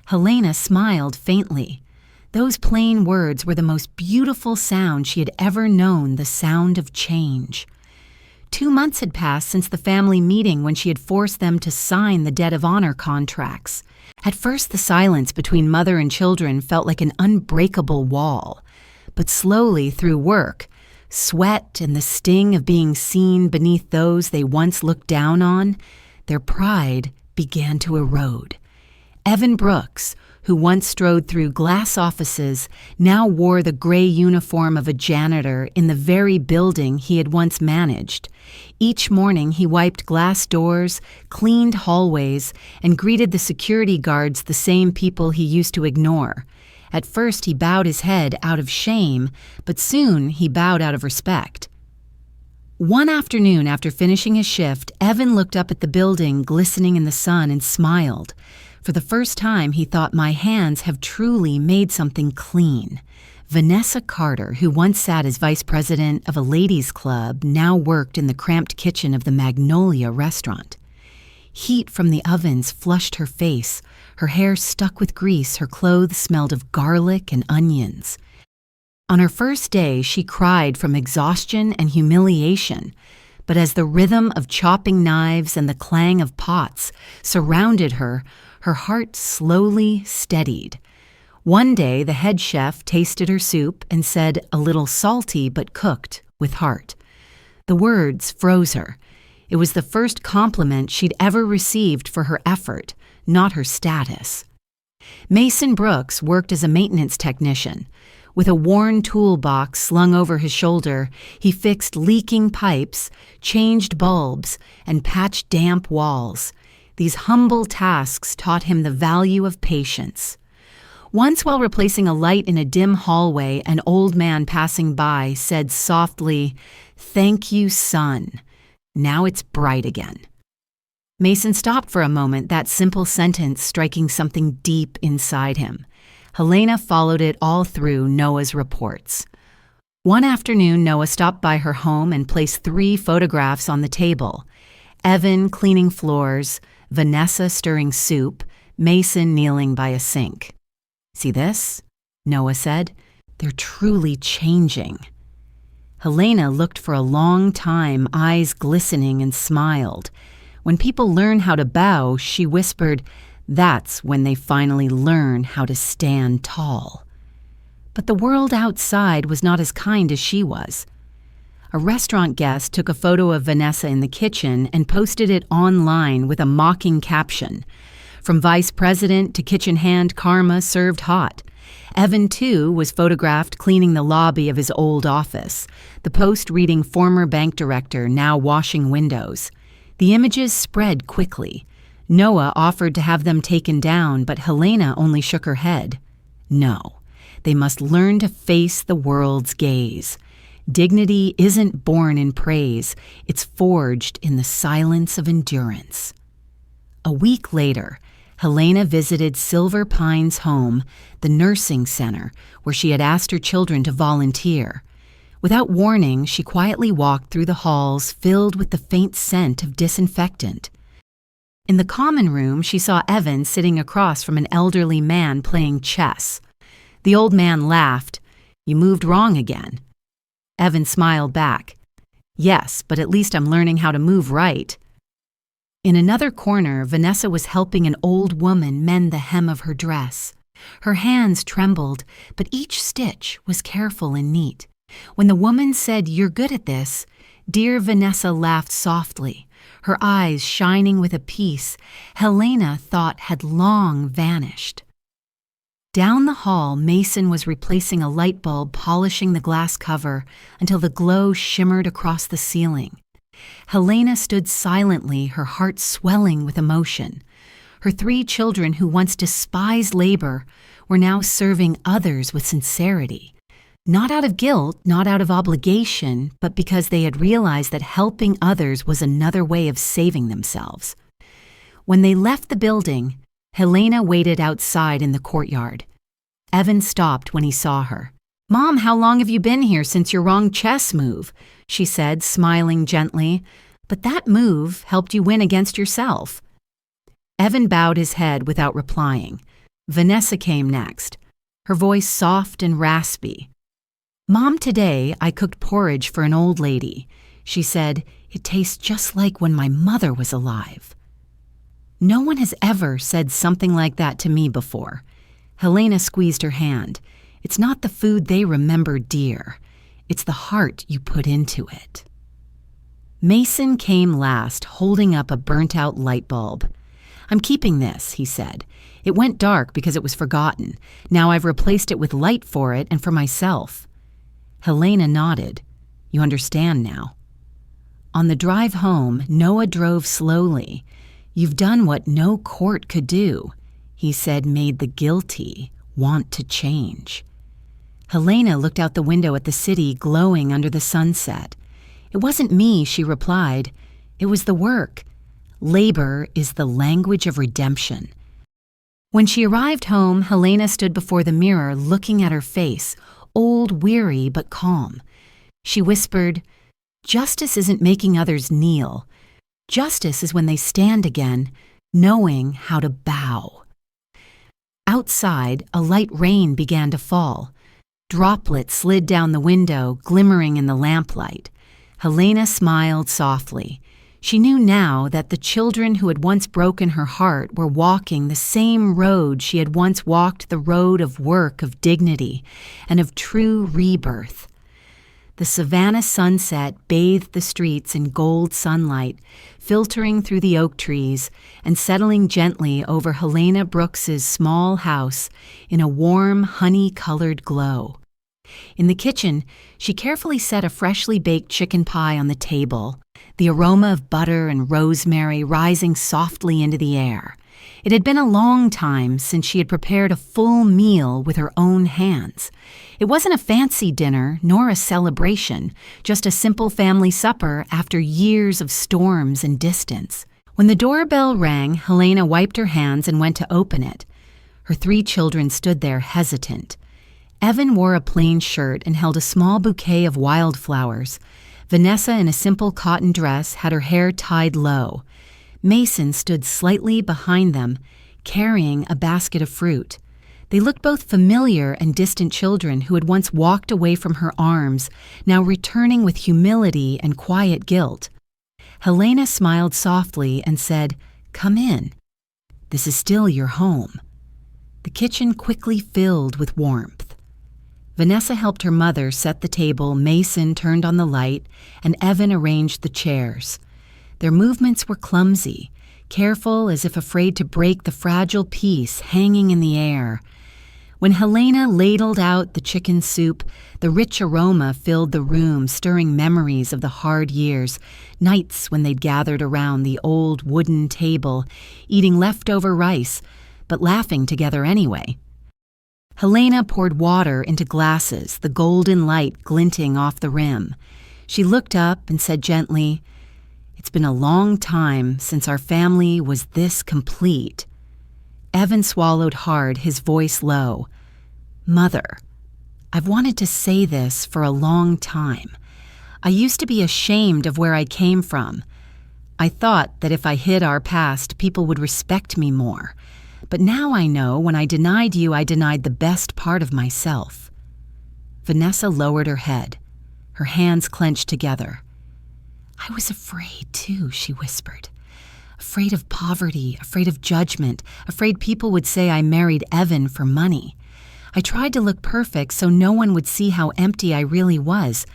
A: Helena smiled faintly. Those plain words were the most beautiful sound she had ever known, the sound of change. 2 months had passed since the family meeting when she had forced them to sign the debt of honor contracts. At first, the silence between mother and children felt like an unbreakable wall. But slowly, through work, sweat, and the sting of being seen beneath those they once looked down on, their pride began to erode. Evan Brooks, who once strode through glass offices, now wore the gray uniform of a janitor in the very building he had once managed. Each morning he wiped glass doors, cleaned hallways, and greeted the security guards, the same people he used to ignore. At first he bowed his head out of shame, but soon he bowed out of respect. One afternoon after finishing his shift, Evan looked up at the building glistening in the sun and smiled. For the first time, he thought, my hands have truly made something clean. Vanessa Carter, who once sat as vice president of a ladies' club, now worked in the cramped kitchen of the Magnolia restaurant. Heat from the ovens flushed her face. Her hair stuck with grease, her clothes smelled of garlic and onions. On her first day, she cried from exhaustion and humiliation. But as the rhythm of chopping knives and the clang of pots surrounded her, her heart slowly steadied. One day, the head chef tasted her soup and said, a little salty but cooked with heart. The words froze her. It was the first compliment she'd ever received for her effort, not her status. Mason Brooks worked as a maintenance technician. With a worn toolbox slung over his shoulder, he fixed leaking pipes, changed bulbs, and patched damp walls. These humble tasks taught him the value of patience. Once, while replacing a light in a dim hallway, an old man passing by said softly, "Thank you, son. Now it's bright again." Mason stopped for a moment, that simple sentence striking something deep inside him. Helena followed it all through Noah's reports. One afternoon, Noah stopped by her home and placed 3 photographs on the table. Evan cleaning floors, Vanessa stirring soup, Mason kneeling by a sink. "See this?" Noah said. "They're truly changing." Helena looked for a long time, eyes glistening, and smiled. When people learn how to bow, she whispered, that's when they finally learn how to stand tall. But the world outside was not as kind as she was. A restaurant guest took a photo of Vanessa in the kitchen and posted it online with a mocking caption. From vice president to kitchen hand, karma served hot. Evan, too, was photographed cleaning the lobby of his old office, the post reading former bank director, now washing windows. The images spread quickly. Noah offered to have them taken down, but Helena only shook her head. No, they must learn to face the world's gaze. Dignity isn't born in praise, it's forged in the silence of endurance. A week later, Helena visited Silver Pine's home, the nursing center, where she had asked her children to volunteer. Without warning, she quietly walked through the halls filled with the faint scent of disinfectant. In the common room, she saw Evan sitting across from an elderly man playing chess. The old man laughed. "You moved wrong again." Evan smiled back. "Yes, but at least I'm learning how to move right." In another corner, Vanessa was helping an old woman mend the hem of her dress. Her hands trembled, but each stitch was careful and neat. When the woman said, "You're good at this," dear Vanessa laughed softly, her eyes shining with a peace Helena thought had long vanished. Down the hall, Mason was replacing a light bulb, polishing the glass cover until the glow shimmered across the ceiling. Helena stood silently, her heart swelling with emotion. Her 3 children, who once despised labor, were now serving others with sincerity. Not out of guilt, not out of obligation, but because they had realized that helping others was another way of saving themselves. When they left the building, Helena waited outside in the courtyard. Evan stopped when he saw her. "Mom, how long have you been here since your wrong chess move?" she said, smiling gently. "But that move helped you win against yourself." Evan bowed his head without replying. Vanessa came next. her voice soft and raspy. "Mom, today I cooked porridge for an old lady. She said, it tastes just like when my mother was alive." No one has ever said something like that to me before. Helena squeezed her hand. "It's not the food they remember, dear. It's the heart you put into it." Mason came last, holding up a burnt-out light bulb. "I'm keeping this," he said. "It went dark because it was forgotten. Now I've replaced it with light for it and for myself." Helena nodded. "You understand now." On the drive home, Noah drove slowly. "You've done what no court could do," he said, made the guilty want to change. Helena looked out the window at the city glowing under the sunset. "It wasn't me," she replied. "It was the work. Labor is the language of redemption." When she arrived home, Helena stood before the mirror looking at her face, old, weary, but calm. She whispered, "Justice isn't making others kneel. Justice is when they stand again, knowing how to bow." Outside, a light rain began to fall. Droplets slid down the window, glimmering in the lamplight. Helena smiled softly. She knew now that the children who had once broken her heart were walking the same road she had once walked, the road of work, of dignity, and of true rebirth. The Savannah sunset bathed the streets in gold sunlight, filtering through the oak trees and settling gently over Helena Brooks's small house in a warm, honey-colored glow. In the kitchen, she carefully set a freshly baked chicken pie on the table, the aroma of butter and rosemary rising softly into the air. It had been a long time since she had prepared a full meal with her own hands. It wasn't a fancy dinner nor a celebration, just a simple family supper after years of storms and distance. When the doorbell rang, Helena wiped her hands and went to open it. Her 3 children stood there hesitant. Evan wore a plain shirt and held a small bouquet of wildflowers. Vanessa, in a simple cotton dress, had her hair tied low. Mason stood slightly behind them, carrying a basket of fruit. They looked both familiar and distant children who had once walked away from her arms, now returning with humility and quiet guilt. Helena smiled softly and said, "Come in. This is still your home." The kitchen quickly filled with warmth. Vanessa helped her mother set the table, Mason turned on the light, and Evan arranged the chairs. Their movements were clumsy, careful as if afraid to break the fragile piece hanging in the air. When Helena ladled out the chicken soup, the rich aroma filled the room, stirring memories of the hard years, nights when they'd gathered around the old wooden table, eating leftover rice, but laughing together anyway. Helena poured water into glasses, the golden light glinting off the rim. She looked up and said gently, "It's been a long time since our family was this complete." Evan swallowed hard, his voice low. "Mother, I've wanted to say this for a long time. I used to be ashamed of where I came from. I thought that if I hid our past, people would respect me more. But now I know when I denied you, I denied the best part of myself." Vanessa lowered her head. Her hands clenched together. "I was afraid, too," she whispered. "Afraid of poverty, afraid of judgment, afraid people would say I married Evan for money. I tried to look perfect so no one would see how empty I really was.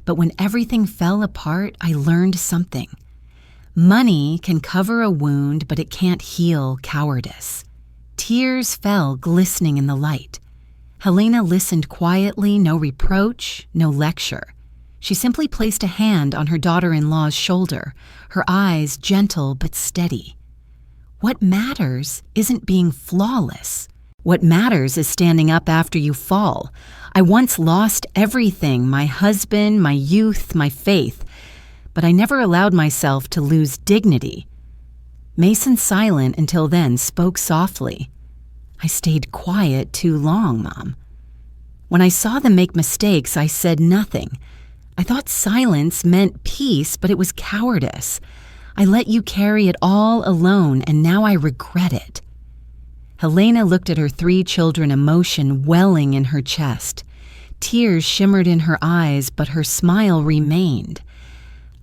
A: But when everything fell apart, I learned something. Money can cover a wound, but it can't heal cowardice." Tears fell glistening in the light. Helena listened quietly, no reproach, no lecture. She simply placed a hand on her daughter-in-law's shoulder, her eyes gentle but steady. What matters isn't being flawless. What matters is standing up after you fall. I once lost everything, my husband, my youth, my faith, but I never allowed myself to lose dignity. Mason, silent until then, spoke softly. "I stayed quiet too long, Mom. When I saw them make mistakes, I said nothing. I thought silence meant peace, but it was cowardice. I let you carry it all alone, and now I regret it." Helena looked at her 3 children, emotion welling in her chest. Tears shimmered in her eyes, but her smile remained.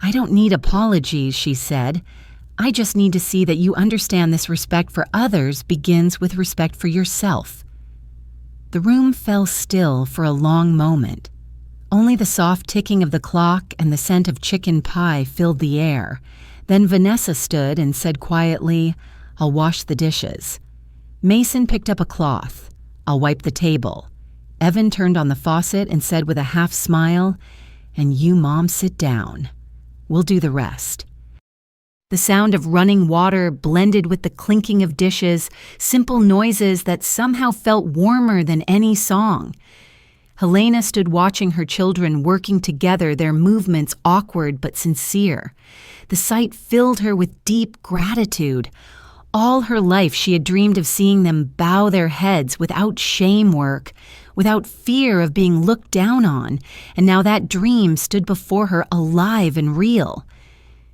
A: "I don't need apologies," she said. "I just need to see that you understand this respect for others begins with respect for yourself." The room fell still for a long moment. Only the soft ticking of the clock and the scent of chicken pie filled the air. Then Vanessa stood and said quietly, "I'll wash the dishes." Mason picked up a cloth. "I'll wipe the table." Evan turned on the faucet and said with a half smile, "And you, Mom, sit down. We'll do the rest." The sound of running water blended with the clinking of dishes, simple noises that somehow felt warmer than any song. Helena stood watching her children working together, their movements awkward but sincere. The sight filled her with deep gratitude. All her life she had dreamed of seeing them bow their heads without shame work, without fear of being looked down on, and now that dream stood before her alive and real.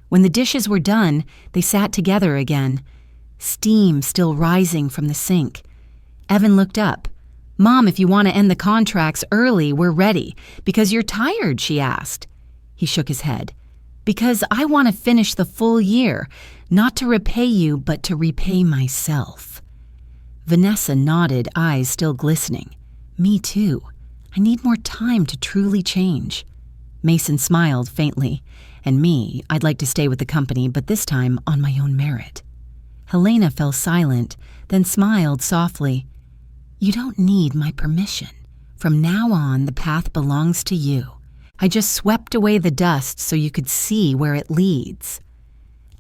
A: When the dishes were done, they sat together again, steam still rising from the sink. Evan looked up. "Mom, if you want to end the contracts early, we're ready. Because you're tired?" she asked. He shook his head. "Because I want to finish the full year, not to repay you, but to repay myself." Vanessa nodded, eyes still glistening. "Me too. I need more time to truly change." Mason smiled faintly. "And me, I'd like to stay with the company, but this time on my own merit." Helena fell silent, then smiled softly. "You don't need my permission. From now on, the path belongs to you. I just swept away the dust so you could see where it leads."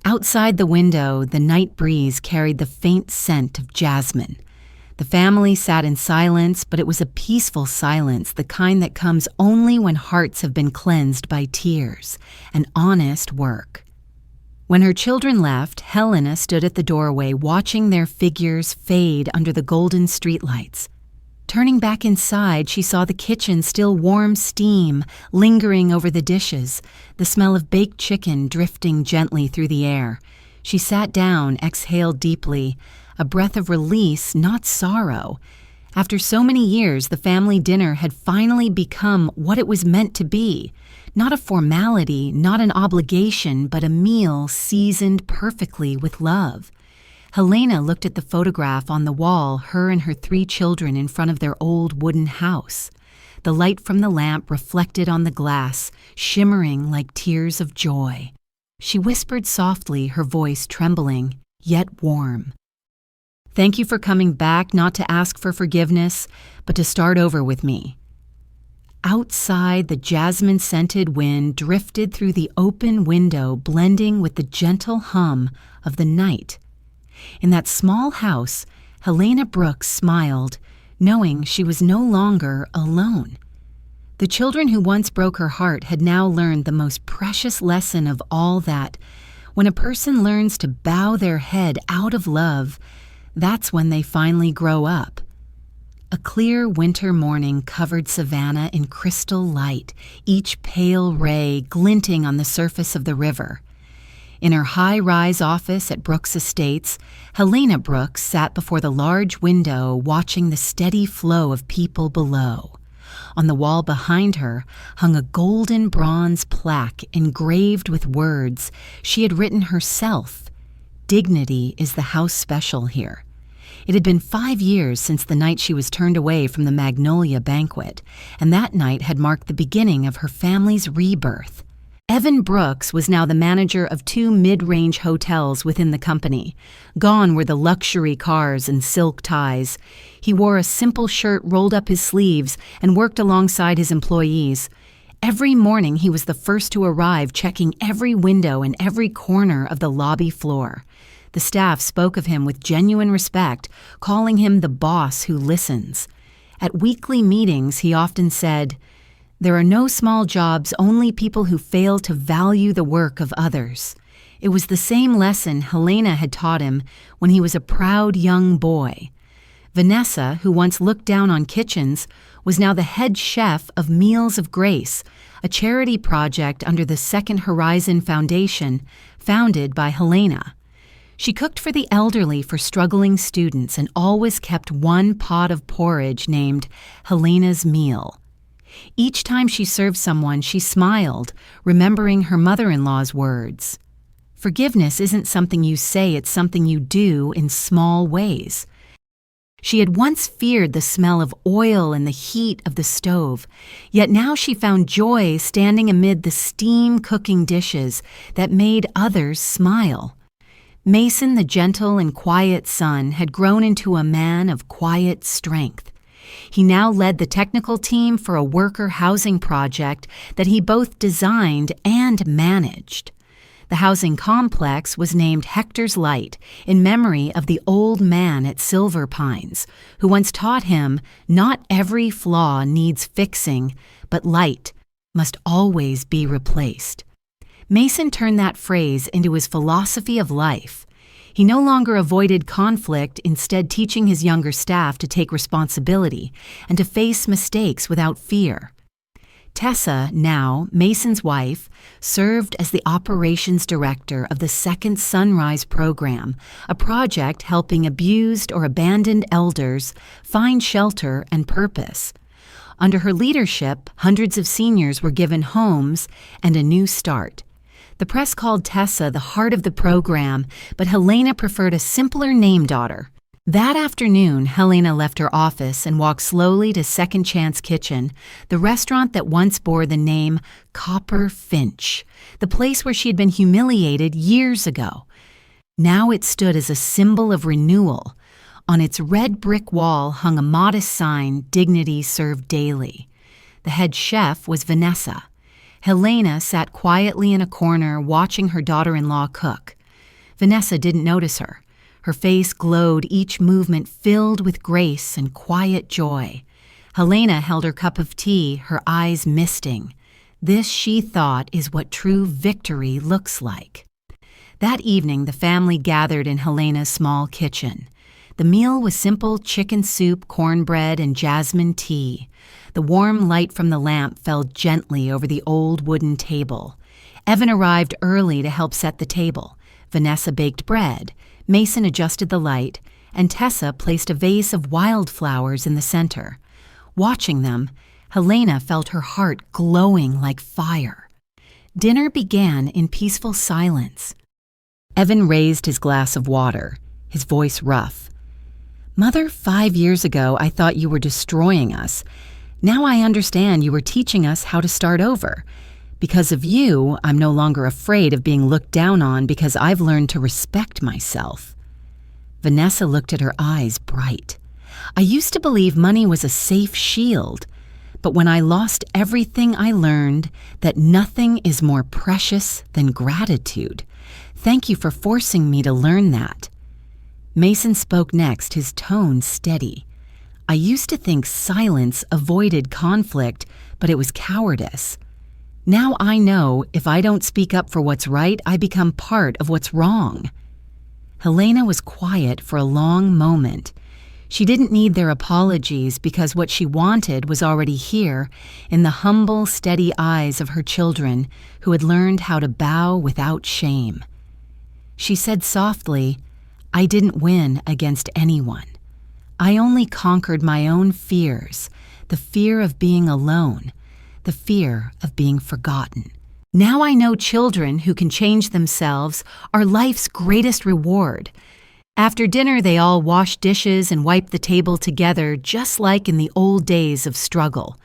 A: Outside the window, the night breeze carried the faint scent of jasmine. The family sat in silence, but it was a peaceful silence, the kind that comes only when hearts have been cleansed by tears and honest work. When her children left, Helena stood at the doorway watching their figures fade under the golden streetlights. Turning back inside, she saw the kitchen still warm steam lingering over the dishes, the smell of baked chicken drifting gently through the air. She sat down, exhaled deeply, a breath of release, not sorrow. After so many years, the family dinner had finally become what it was meant to be. Not a formality, not an obligation, but a meal seasoned perfectly with love. Helena looked at the photograph on the wall, her and her 3 children in front of their old wooden house. The light from the lamp reflected on the glass, shimmering like tears of joy. She whispered softly, her voice trembling, yet warm. "Thank you for coming back, not to ask for forgiveness, but to start over with me." Outside, the jasmine-scented wind drifted through the open window, blending with the gentle hum of the night. In that small house, Helena Brooks smiled, knowing she was no longer alone. The children who once broke her heart had now learned the most precious lesson of all, that when a person learns to bow their head out of love, that's when they finally grow up. A clear winter morning covered Savannah in crystal light, each pale ray glinting on the surface of the river. In her high-rise office at Brooks Estates, Helena Brooks sat before the large window watching the steady flow of people below. On the wall behind her hung a golden bronze plaque engraved with words she had written herself. "Dignity is the house special here." It had been 5 years since the night she was turned away from the Magnolia banquet, and that night had marked the beginning of her family's rebirth. Evan Brooks was now the manager of 2 mid-range hotels within the company. Gone were the luxury cars and silk ties. He wore a simple shirt rolled up his sleeves and worked alongside his employees. Every morning he was the first to arrive, checking every window and every corner of the lobby floor. The staff spoke of him with genuine respect, calling him the boss who listens. At weekly meetings, he often said, "There are no small jobs, only people who fail to value the work of others." It was the same lesson Helena had taught him when he was a proud young boy. Vanessa, who once looked down on kitchens, was now the head chef of Meals of Grace, a charity project under the Second Horizon Foundation, founded by Helena. She cooked for the elderly for struggling students and always kept one pot of porridge named Helena's meal. Each time she served someone, she smiled, remembering her mother-in-law's words. Forgiveness isn't something you say, it's something you do in small ways. She had once feared the smell of oil and the heat of the stove, yet now she found joy standing amid the steam cooking dishes that made others smile. Mason, the gentle and quiet son, had grown into a man of quiet strength. He now led the technical team for a worker housing project that he both designed and managed. The housing complex was named Hector's Light in memory of the old man at Silver Pines, who once taught him not every flaw needs fixing, but light must always be replaced. Mason turned that phrase into his philosophy of life. He no longer avoided conflict, instead teaching his younger staff to take responsibility and to face mistakes without fear. Tessa, now Mason's wife, served as the operations director of the Second Sunrise program, a project helping abused or abandoned elders find shelter and purpose. Under her leadership, hundreds of seniors were given homes and a new start. The press called Tessa the heart of the program, but Helena preferred a simpler name daughter. That afternoon, Helena left her office and walked slowly to Second Chance Kitchen, the restaurant that once bore the name Copper Finch, the place where she had been humiliated years ago. Now it stood as a symbol of renewal. On its red brick wall hung a modest sign, "Dignity served daily." The head chef was Vanessa. Helena sat quietly in a corner watching her daughter-in-law cook. Vanessa didn't notice her. Her face glowed, each movement filled with grace and quiet joy. Helena held her cup of tea, her eyes misting. This, she thought, is what true victory looks like. That evening, the family gathered in Helena's small kitchen. The meal was simple chicken soup, cornbread, and jasmine tea. The warm light from the lamp fell gently over the old wooden table. Evan arrived early to help set the table. Vanessa baked bread. Mason adjusted the light, and Tessa placed a vase of wildflowers in the center. Watching them, Helena felt her heart glowing like fire. Dinner began in peaceful silence. Evan raised his glass of water, his voice rough. "Mother, 5 years ago I thought you were destroying us. Now I understand you were teaching us how to start over. Because of you, I'm no longer afraid of being looked down on because I've learned to respect myself." Vanessa looked at her eyes bright. "I used to believe money was a safe shield, but when I lost everything, I learned that nothing is more precious than gratitude. Thank you for forcing me to learn that." Mason spoke next, his tone steady. "I used to think silence avoided conflict, but it was cowardice. Now I know if I don't speak up for what's right, I become part of what's wrong." Helena was quiet for a long moment. She didn't need their apologies because what she wanted was already here in the humble, steady eyes of her children who had learned how to bow without shame. She said softly, "I didn't win against anyone. I only conquered my own fears, the fear of being alone, the fear of being forgotten. Now I know children who can change themselves are life's greatest reward." After dinner, they all washed dishes and wiped the table together, just like in the old days of struggle.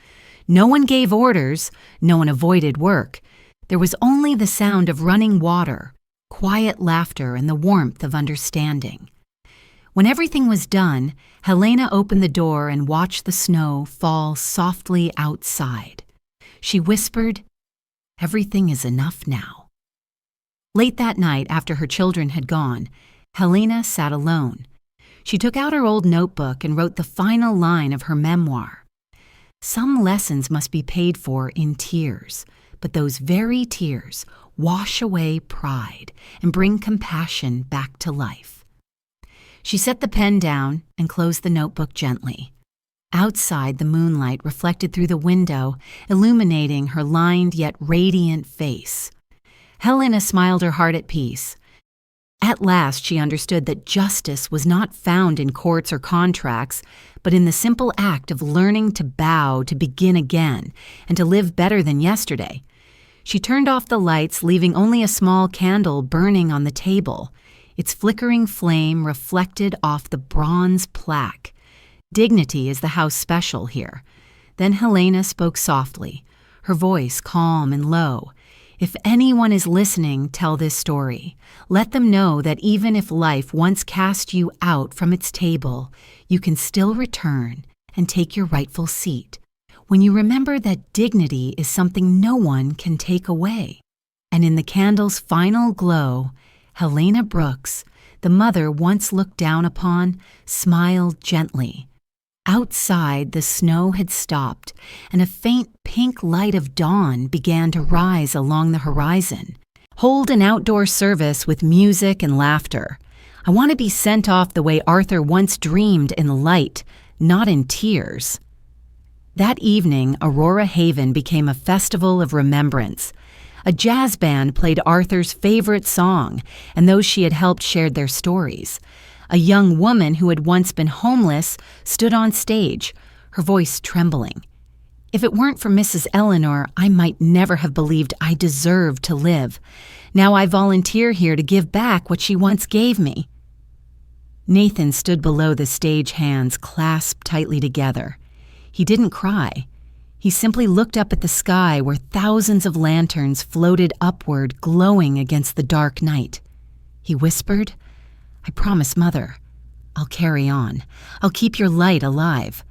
A: No one gave orders, no one avoided work. There was only the sound of running water, quiet laughter, and the warmth of understanding. When everything was done, Helena opened the door and watched the snow fall softly outside. She whispered, "Everything is enough now." Late that night, after her children had gone, Helena sat alone. She took out her old notebook and wrote the final line of her memoir. Some lessons must be paid for in tears, but those very tears wash away pride and bring compassion back to life. She set the pen down and closed the notebook gently. Outside, the moonlight reflected through the window, illuminating her lined yet radiant face. Helena smiled her heart at peace. At last she understood that justice was not found in courts or contracts, but in the simple act of learning to bow to begin again and to live better than yesterday. She turned off the lights, leaving only a small candle burning on the table. Its flickering flame reflected off the bronze plaque. Dignity is the house special here. Then Helena spoke softly, her voice calm and low. If anyone is listening, tell this story. Let them know that even if life once cast you out from its table, you can still return and take your rightful seat. When you remember that dignity is something no one can take away. And in the candle's final glow, Helena Brooks, the mother once looked down upon, smiled gently. Outside, the snow had stopped, and a faint pink light of dawn began to rise along the horizon. Hold an outdoor service with music and laughter. I want to be sent off the way Arthur once dreamed, in light, not in tears. That evening, Aurora Haven became a festival of remembrance. A jazz band played Arthur's favorite song, and those she had helped shared their stories. A young woman who had once been homeless stood on stage, her voice trembling. If it weren't for Mrs. Eleanor, I might never have believed I deserved to live. Now I volunteer here to give back what she once gave me. Nathan stood below the stage, hands clasped tightly together. He didn't cry. He simply looked up at the sky where thousands of lanterns floated upward, glowing against the dark night. He whispered, "I promise, Mother. I'll carry on. I'll keep your light alive."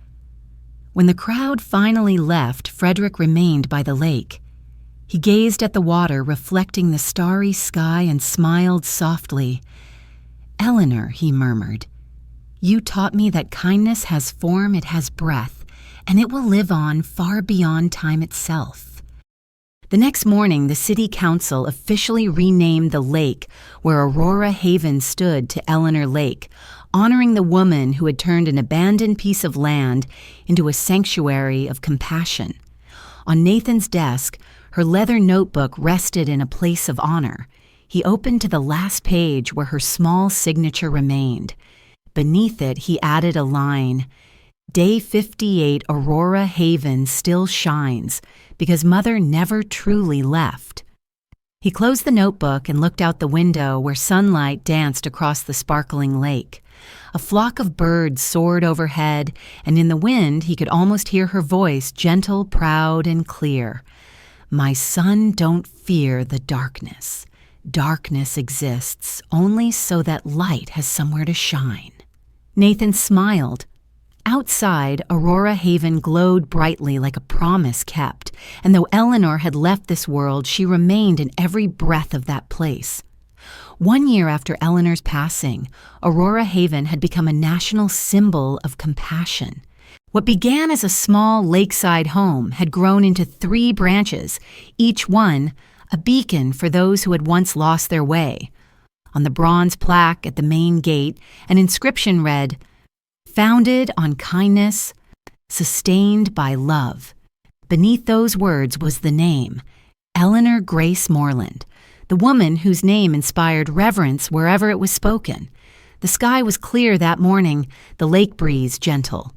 A: When the crowd finally left, Frederick remained by the lake. He gazed at the water reflecting the starry sky and smiled softly. "Eleanor," he murmured, "you taught me that kindness has form, it has breath, and it will live on far beyond time itself." The next morning, the city council officially renamed the lake where Aurora Haven stood to Eleanor Lake, honoring the woman who had turned an abandoned piece of land into a sanctuary of compassion. On Nathan's desk, her leather notebook rested in a place of honor. He opened to the last page where her small signature remained. Beneath it, he added a line, "Day 58 Aurora Haven still shines, because Mother never truly left." He closed the notebook and looked out the window where sunlight danced across the sparkling lake. A flock of birds soared overhead, and in the wind he could almost hear her voice, gentle, proud, and clear. "My son, don't fear the darkness. Darkness exists only so that light has somewhere to shine." Nathan smiled. Outside, Aurora Haven glowed brightly like a promise kept, and though Eleanor had left this world, she remained in every breath of that place. 1 year after Eleanor's passing, Aurora Haven had become a national symbol of compassion. What began as a small lakeside home had grown into 3 branches, each one a beacon for those who had once lost their way. On the bronze plaque at the main gate, an inscription read, "Founded on kindness, sustained by love." Beneath those words was the name, Eleanor Grace Moreland, the woman whose name inspired reverence wherever it was spoken. The sky was clear that morning, the lake breeze gentle.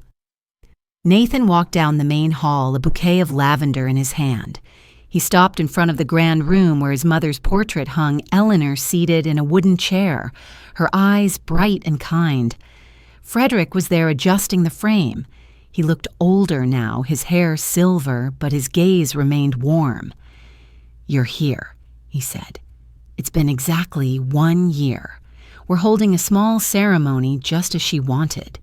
A: Nathan walked down the main hall, a bouquet of lavender in his hand. He stopped in front of the grand room where his mother's portrait hung, Eleanor seated in a wooden chair, her eyes bright and kind. Frederick was there adjusting the frame. He looked older now, his hair silver, but his gaze remained warm. "You're here," he said. "It's been exactly 1 year. We're holding a small ceremony just as she wanted."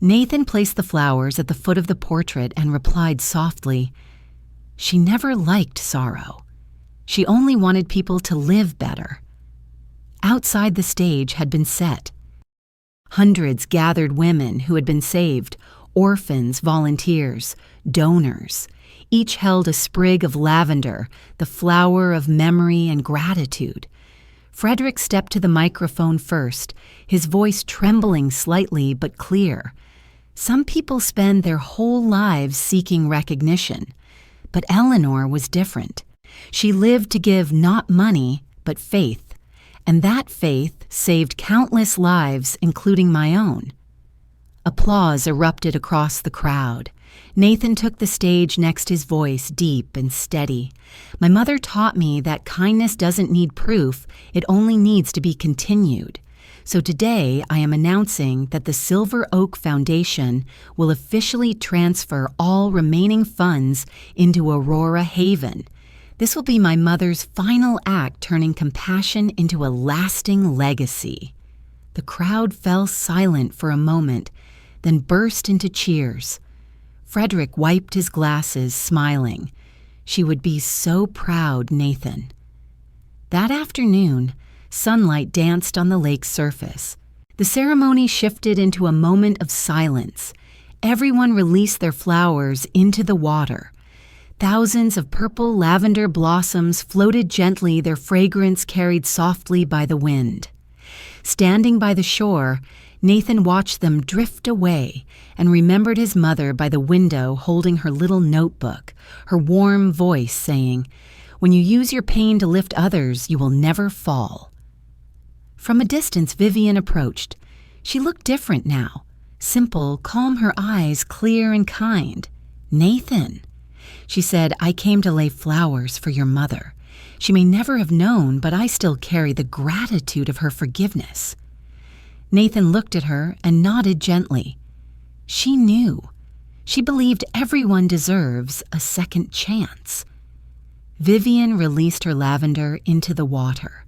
A: Nathan placed the flowers at the foot of the portrait and replied softly, "She never liked sorrow. She only wanted people to live better." Outside the stage had been set. Hundreds gathered women who had been saved, orphans, volunteers, donors. Each held a sprig of lavender, the flower of memory and gratitude. Frederick stepped to the microphone first, his voice trembling slightly but clear. Some people spend their whole lives seeking recognition, but Eleanor was different. She lived to give not money, but faith. and that faith saved countless lives, including my own. Applause erupted across the crowd. Nathan took the stage next, his voice deep and steady. My mother taught me that kindness doesn't need proof, it only needs to be continued. So today I am announcing that the Silver Oak Foundation will officially transfer all remaining funds into Aurora Haven. This will be my mother's final act, turning compassion into a lasting legacy. The crowd fell silent for a moment, then burst into cheers. Frederick wiped his glasses, smiling. She would be so proud, Nathan. That afternoon, sunlight danced on the lake's surface. The ceremony shifted into a moment of silence. Everyone released their flowers into the water. Thousands of purple lavender blossoms floated gently, their fragrance carried softly by the wind. Standing by the shore, Nathan watched them drift away and remembered his mother by the window holding her little notebook, her warm voice saying, "When you use your pain to lift others, you will never fall." From a distance, Vivian approached. She looked different now. Simple, calm, her eyes clear and kind. "Nathan," she said, "I came to lay flowers for your mother. She may never have known, but I still carry the gratitude of her forgiveness." Nathan looked at her and nodded gently. She knew. She believed everyone deserves a second chance. Vivian released her lavender into the water.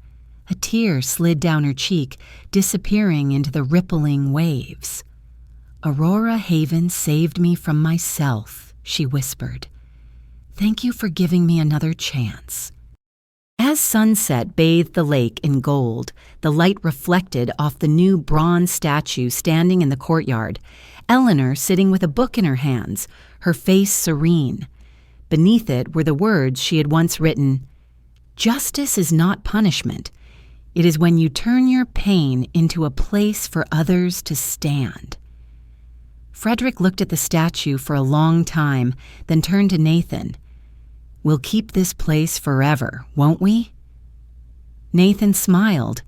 A: A tear slid down her cheek, disappearing into the rippling waves. "Aurora Haven saved me from myself," she whispered. "Thank you for giving me another chance." As sunset bathed the lake in gold, the light reflected off the new bronze statue standing in the courtyard, Eleanor sitting with a book in her hands, her face serene. Beneath it were the words she had once written, "Justice is not punishment. It is when you turn your pain into a place for others to stand." Frederick looked at the statue for a long time, then turned to Nathan. "We'll keep this place forever, won't we?" Nathan smiled.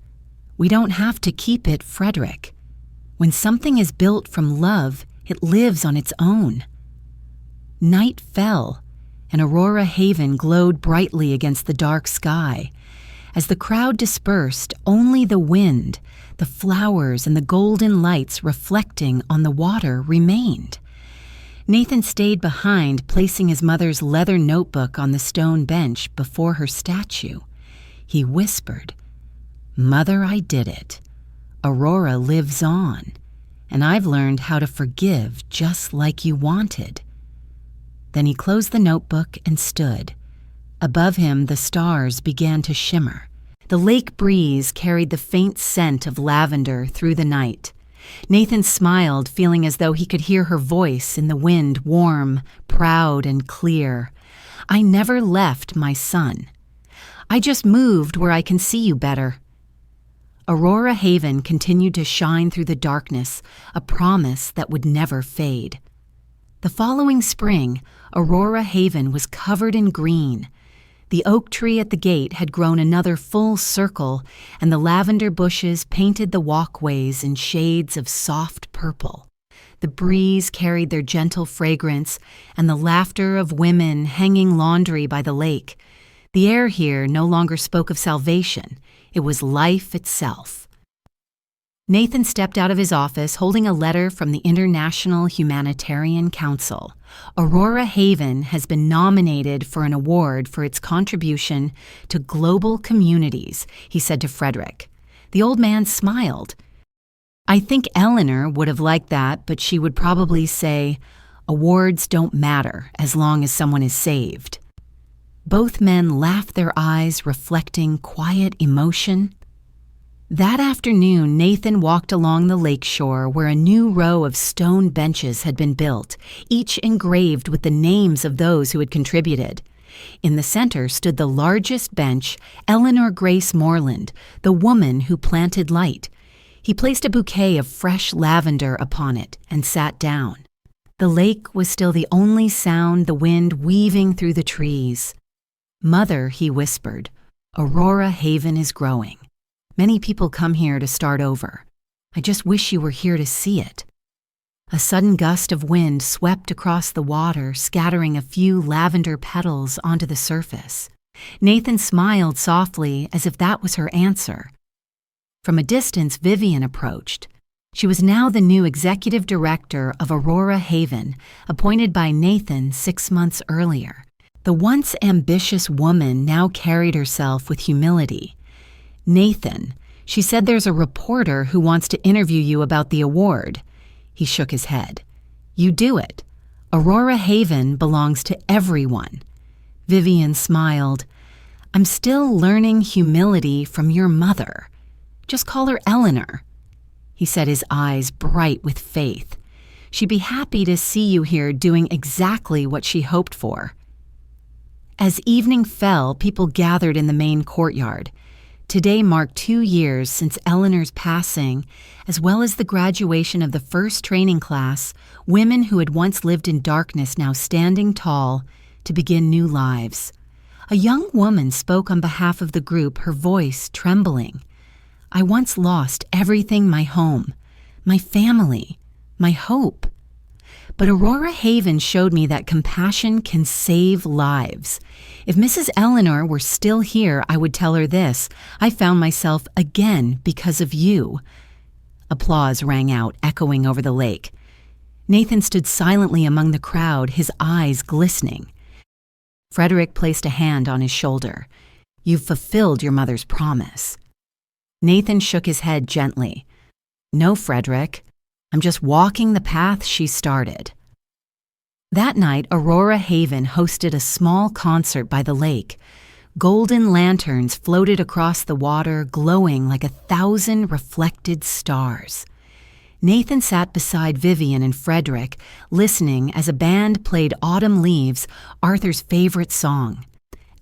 A: "We don't have to keep it, Frederick. When something is built from love, it lives on its own." Night fell, and Aurora Haven glowed brightly against the dark sky. As the crowd dispersed, only the wind, the flowers, and the golden lights reflecting on the water remained. Nathan stayed behind, placing his mother's leather notebook on the stone bench before her statue. He whispered, "Mother, I did it. Aurora lives on, and I've learned how to forgive just like you wanted." Then he closed the notebook and stood. Above him, the stars began to shimmer. The lake breeze carried the faint scent of lavender through the night. Nathan smiled, feeling as though he could hear her voice in the wind, warm, proud, and clear. "I never left my son. I just moved where I can see you better." Aurora Haven continued to shine through the darkness, a promise that would never fade. The following spring, Aurora Haven was covered in green. The oak tree at the gate had grown another full circle, and the lavender bushes painted the walkways in shades of soft purple. The breeze carried their gentle fragrance, and the laughter of women hanging laundry by the lake. The air here no longer spoke of salvation. It was life itself. Nathan stepped out of his office holding a letter from the International Humanitarian Council. Aurora Haven has been nominated for an award for its contribution to global communities, he said to Frederick. The old man smiled. "I think Eleanor would have liked that, but she would probably say, 'Awards don't matter as long as someone is saved.'" Both men laughed, their eyes reflecting quiet emotion. That afternoon, Nathan walked along the lakeshore where a new row of stone benches had been built, each engraved with the names of those who had contributed. In the center stood the largest bench, Eleanor Grace Moreland, the woman who planted light. He placed a bouquet of fresh lavender upon it and sat down. The lake was still the only sound, the wind weaving through the trees. "Mother," he whispered, "Aurora Haven is growing. Many people come here to start over. I just wish you were here to see it." A sudden gust of wind swept across the water, scattering a few lavender petals onto the surface. Nathan smiled softly as if that was her answer. From a distance, Vivian approached. She was now the new executive director of Aurora Haven, appointed by Nathan 6 months earlier. The once ambitious woman now carried herself with humility. "Nathan," she said, "there's a reporter who wants to interview you about the award." He shook his head. "You do it. Aurora Haven belongs to everyone." Vivian smiled. "I'm still learning humility from your mother. Just call her Eleanor." He said, his eyes bright with faith. "She'd be happy to see you here doing exactly what she hoped for." As evening fell, people gathered in the main courtyard. Today marked 2 years since Eleanor's passing, as well as the graduation of the first training class, women who had once lived in darkness now standing tall to begin new lives. A young woman spoke on behalf of the group, her voice trembling. "I once lost everything: my home, my family, my hope. But Aurora Haven showed me that compassion can save lives. If Mrs. Eleanor were still here, I would tell her this: I found myself again because of you." Applause rang out, echoing over the lake. Nathan stood silently among the crowd, his eyes glistening. Frederick placed a hand on his shoulder. "You've fulfilled your mother's promise." Nathan shook his head gently. "No, Frederick. I'm just walking the path she started." That night, Aurora Haven hosted a small concert by the lake. Golden lanterns floated across the water, glowing like 1,000 reflected stars. Nathan sat beside Vivian and Frederick, listening as a band played Autumn Leaves, Arthur's favorite song.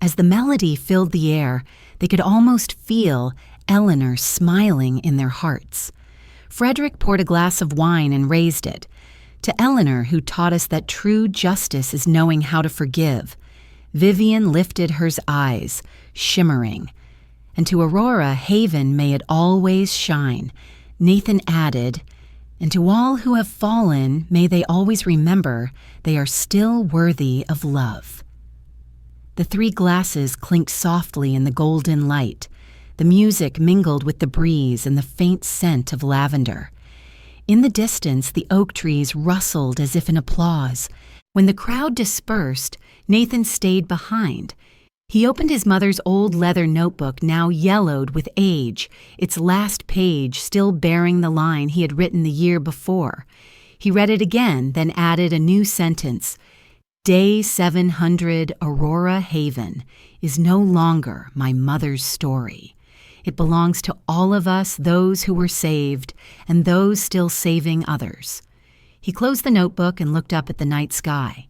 A: As the melody filled the air, they could almost feel Eleanor smiling in their hearts. Frederick poured a glass of wine and raised it. To Eleanor, who taught us that true justice is knowing how to forgive, Vivian lifted her eyes, shimmering. And to Aurora Haven, may it always shine, Nathan added, "And to all who have fallen, may they always remember they are still worthy of love." The 3 glasses clinked softly in the golden light. The music mingled with the breeze and the faint scent of lavender. In the distance, the oak trees rustled as if in applause. When the crowd dispersed, Nathan stayed behind. He opened his mother's old leather notebook, now yellowed with age, its last page still bearing the line he had written the year before. He read it again, then added a new sentence. "Day 700, Aurora Haven, is no longer my mother's story. It belongs to all of us, those who were saved, and those still saving others." He closed the notebook and looked up at the night sky.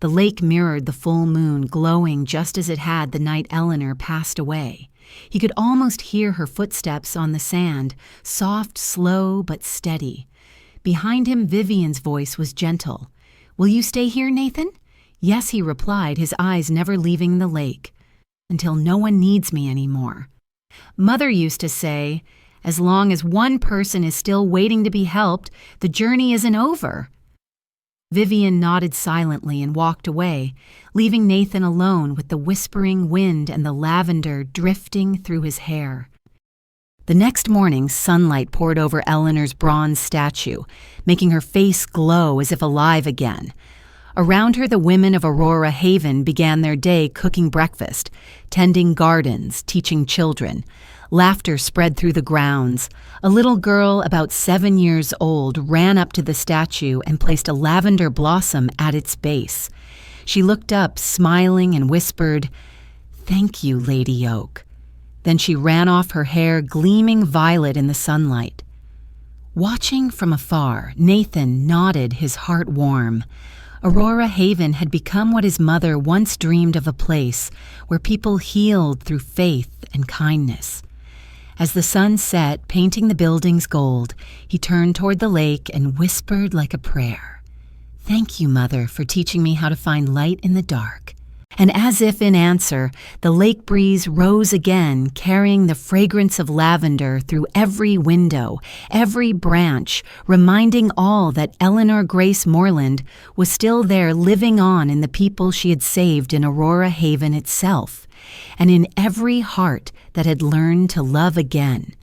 A: The lake mirrored the full moon, glowing just as it had the night Eleanor passed away. He could almost hear her footsteps on the sand, soft, slow, but steady. Behind him, Vivian's voice was gentle. "Will you stay here, Nathan?" "Yes," he replied, his eyes never leaving the lake. "Until no one needs me anymore." Mother used to say, "As long as one person is still waiting to be helped, the journey isn't over." Vivian nodded silently and walked away, leaving Nathan alone with the whispering wind and the lavender drifting through his hair. The next morning, sunlight poured over Eleanor's bronze statue, making her face glow as if alive again. Around her, the women of Aurora Haven began their day cooking breakfast, tending gardens, teaching children. Laughter spread through the grounds. A little girl about 7 years old ran up to the statue and placed a lavender blossom at its base. She looked up, smiling, and whispered, "Thank you, Lady Oak." Then she ran off, her hair gleaming violet in the sunlight. Watching from afar, Nathan nodded, his heart warm. Aurora Haven had become what his mother once dreamed of, a place where people healed through faith and kindness. As the sun set, painting the buildings gold, he turned toward the lake and whispered like a prayer, "Thank you, Mother, for teaching me how to find light in the dark." And as if in answer, the lake breeze rose again, carrying the fragrance of lavender through every window, every branch, reminding all that Eleanor Grace Moreland was still there, living on in the people she had saved in Aurora Haven itself, and in every heart that had learned to love again,